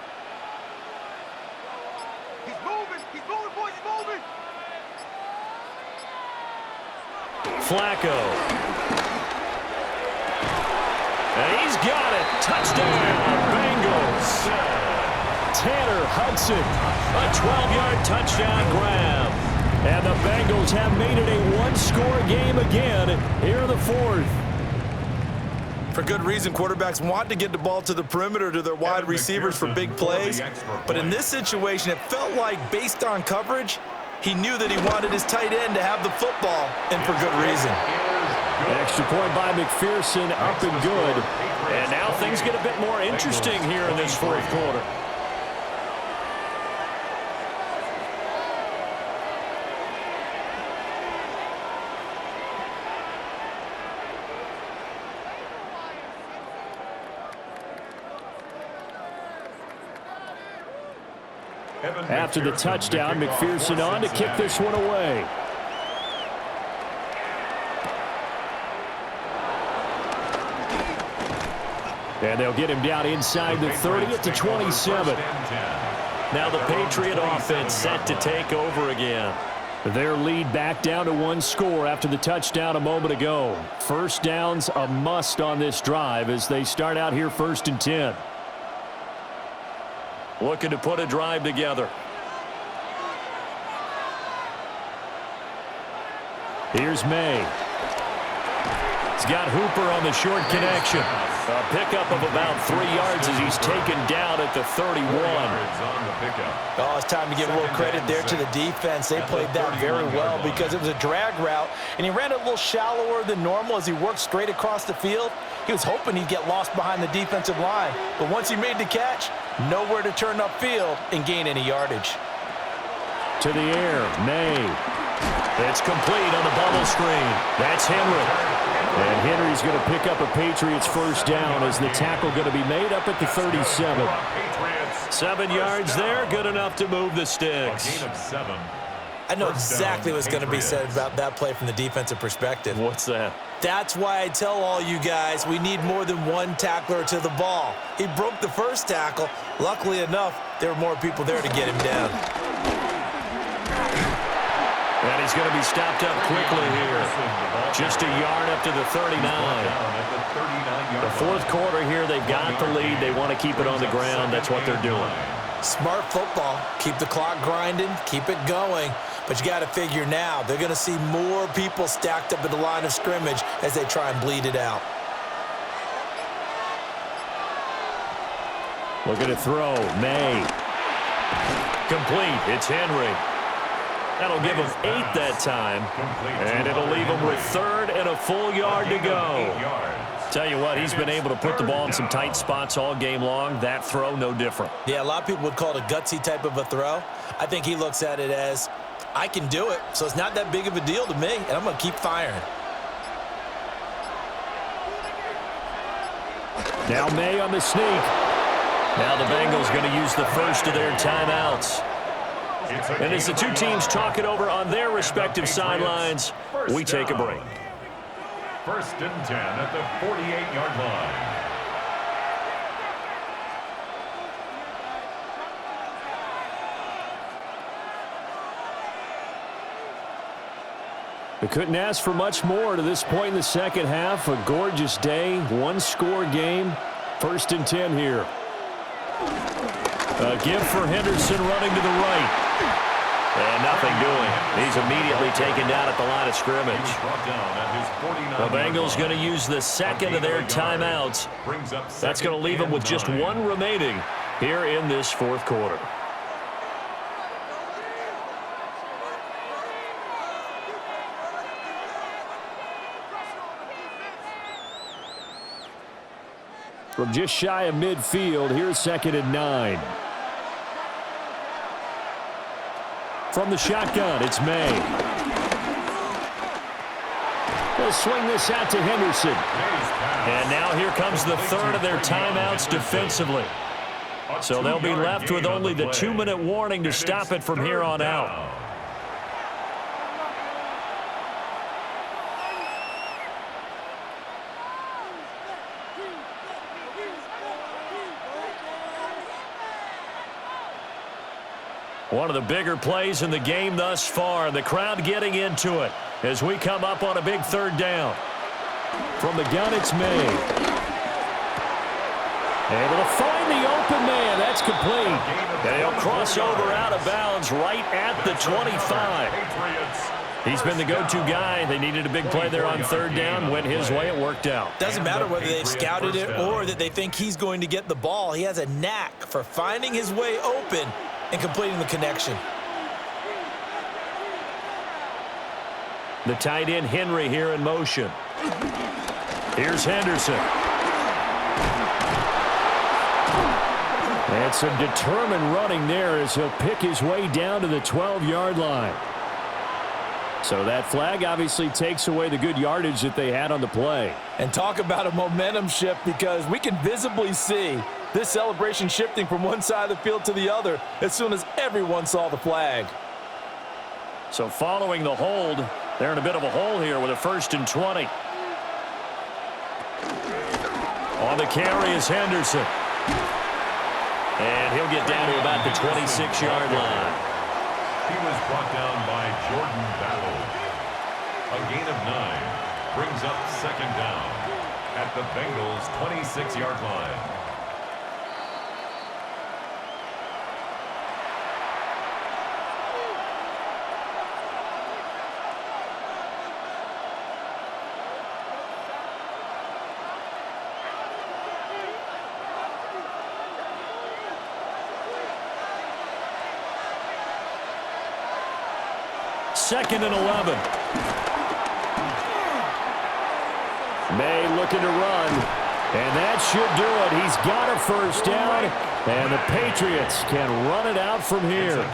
Speaker 1: Flacco. And he's got it. Touchdown, Bengals. Tanner Hudson, a 12-yard touchdown grab. And the Bengals have made it a one-score game again here in the 4th.
Speaker 3: For good reason, quarterbacks want to get the ball to the perimeter to their wide receivers for big plays. But in this situation, it felt like, based on coverage, he knew that he wanted his tight end to have the football, and for good reason.
Speaker 1: Extra point by McPherson, up and good. And now things get a bit more interesting here in this 4th quarter. After the touchdown, McPherson on to kick this one away. And they'll get him down inside the 30 at the 27. Now the Patriot offense set to take over again. Their lead back down to 1 score after the touchdown a moment ago. First down's a must on this drive as they start out here 1st and 10. Looking to put a drive together. Here's May. He's got Hooper on the short connection. A pickup of about 3 yards as he's taken down at the 31.
Speaker 3: Oh, it's time to give a little credit there to the defense. They played that very well because it was a drag route, and he ran it a little shallower than normal as he worked straight across the field.
Speaker 4: He was hoping he'd get lost behind the defensive line, but once he made the catch, nowhere to turn upfield and gain any yardage.
Speaker 1: To the air, May. It's complete on the bubble screen. That's Henry. And Henry's going to pick up a Patriots first down as the tackle going to be made up at the 37. 7 yards there, good enough to move the sticks.
Speaker 3: I know exactly what's going to be said about that play from the defensive perspective.
Speaker 1: What's that?
Speaker 3: That's why I tell all you guys we need more than one tackler to the ball. He broke the first tackle. Luckily enough, there were more people there to get him down.
Speaker 1: And he's going to be stopped up quickly here. Just a yard up to the 39. The fourth quarter here, they've got the lead. They want to keep it on the ground. That's what they're doing.
Speaker 3: Smart football. Keep the clock grinding. Keep it going. But you got to figure now, they're going to see more people stacked up at the line of scrimmage as they try and bleed it out.
Speaker 1: Looking to throw. May. Complete. It's Henry. That'll give him 8 that time, and it'll leave him with 3rd and a full yard to go. Tell you what, he's been able to put the ball in some tight spots all game long. That throw, no different.
Speaker 3: Yeah, a lot of people would call it a gutsy type of a throw. I think he looks at it as, I can do it, so it's not that big of a deal to me, and I'm going to keep firing.
Speaker 1: Now May on the sneak. Now the Bengals going to use the first of their timeouts. And as the two teams talk it over on their respective sidelines, we take a break.
Speaker 2: 1st and 10 at the 48-yard line.
Speaker 1: We couldn't ask for much more to this point in the second half. A gorgeous day, one-score game. 1st and 10 here. A give for Henderson running to the right. And nothing doing. He's immediately taken down at the line of scrimmage. The Bengals going to use the second of their timeouts. That's going to leave them with just 1 remaining here in this fourth quarter. From just shy of midfield, here's 2nd and 9. From the shotgun, it's May. They'll swing this out to Henderson. And now here comes the 3rd of their timeouts defensively. So they'll be left with only the 2-minute warning to stop it from here on out. One of the bigger plays in the game thus far. The crowd getting into it as we come up on a big 3rd down. From the gun, it's May. Able to find the open man. That's complete. And he'll cross over out of bounds right at the 25. He's been the go-to guy. They needed a big play there on 3rd down. Went his way. It worked out.
Speaker 3: Doesn't matter whether they've scouted it or that they think he's going to get the ball. He has a knack for finding his way open and completing the connection.
Speaker 1: The tight end Henry here in motion. Here's Henderson. And some determined running there as he'll pick his way down to the 12-yard line. So that flag obviously takes away the good yardage that they had on the play.
Speaker 4: And talk about a momentum shift, because we can visibly see this celebration shifting from one side of the field to the other as soon as everyone saw the flag.
Speaker 1: So following the hold, they're in a bit of a hole here with a 1st and 20. On the carry is Henderson. And he'll get down to about the 26-yard line.
Speaker 2: He was brought down by Jordan Battle. A gain of 9 brings up 2nd down at the Bengals' 26-yard line.
Speaker 1: Second and 11. May looking to run, and that should do it. He's got a first down, and the Patriots can run it out from here.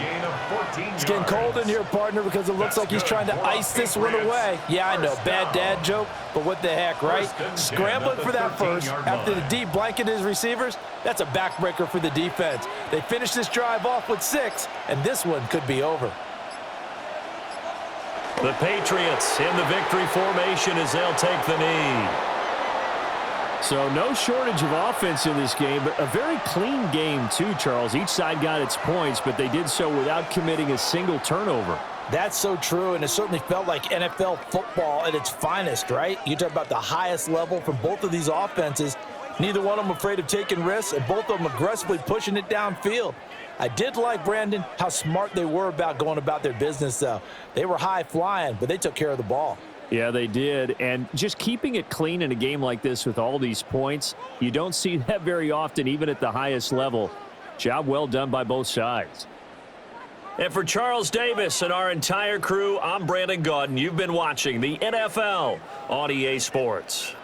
Speaker 4: It's getting cold in here, partner, because it looks like he's trying to ice this one away. Yeah, I know, bad dad joke, but what the heck, right? Scrambling for that first after the D blanketed his receivers, that's a backbreaker for the defense. They finished this drive off with 6, and this one could be over.
Speaker 1: The Patriots in the victory formation as they'll take the knee. So no shortage of offense in this game, but a very clean game too, Charles. Each side got its points, but they did so without committing a single turnover.
Speaker 4: That's so true, and it certainly felt like NFL football at its finest, right? You talk about the highest level from both of these offenses. Neither one of them afraid of taking risks, and both of them aggressively pushing it downfield. I did like, Brandon, how smart they were about going about their business, though. They were high-flying, but they took care of the ball.
Speaker 1: Yeah, they did, and just keeping it clean in a game like this with all these points, you don't see that very often, even at the highest level. Job well done by both sides. And for Charles Davis and our entire crew, I'm Brandon Gaudin. You've been watching the NFL on EA Sports.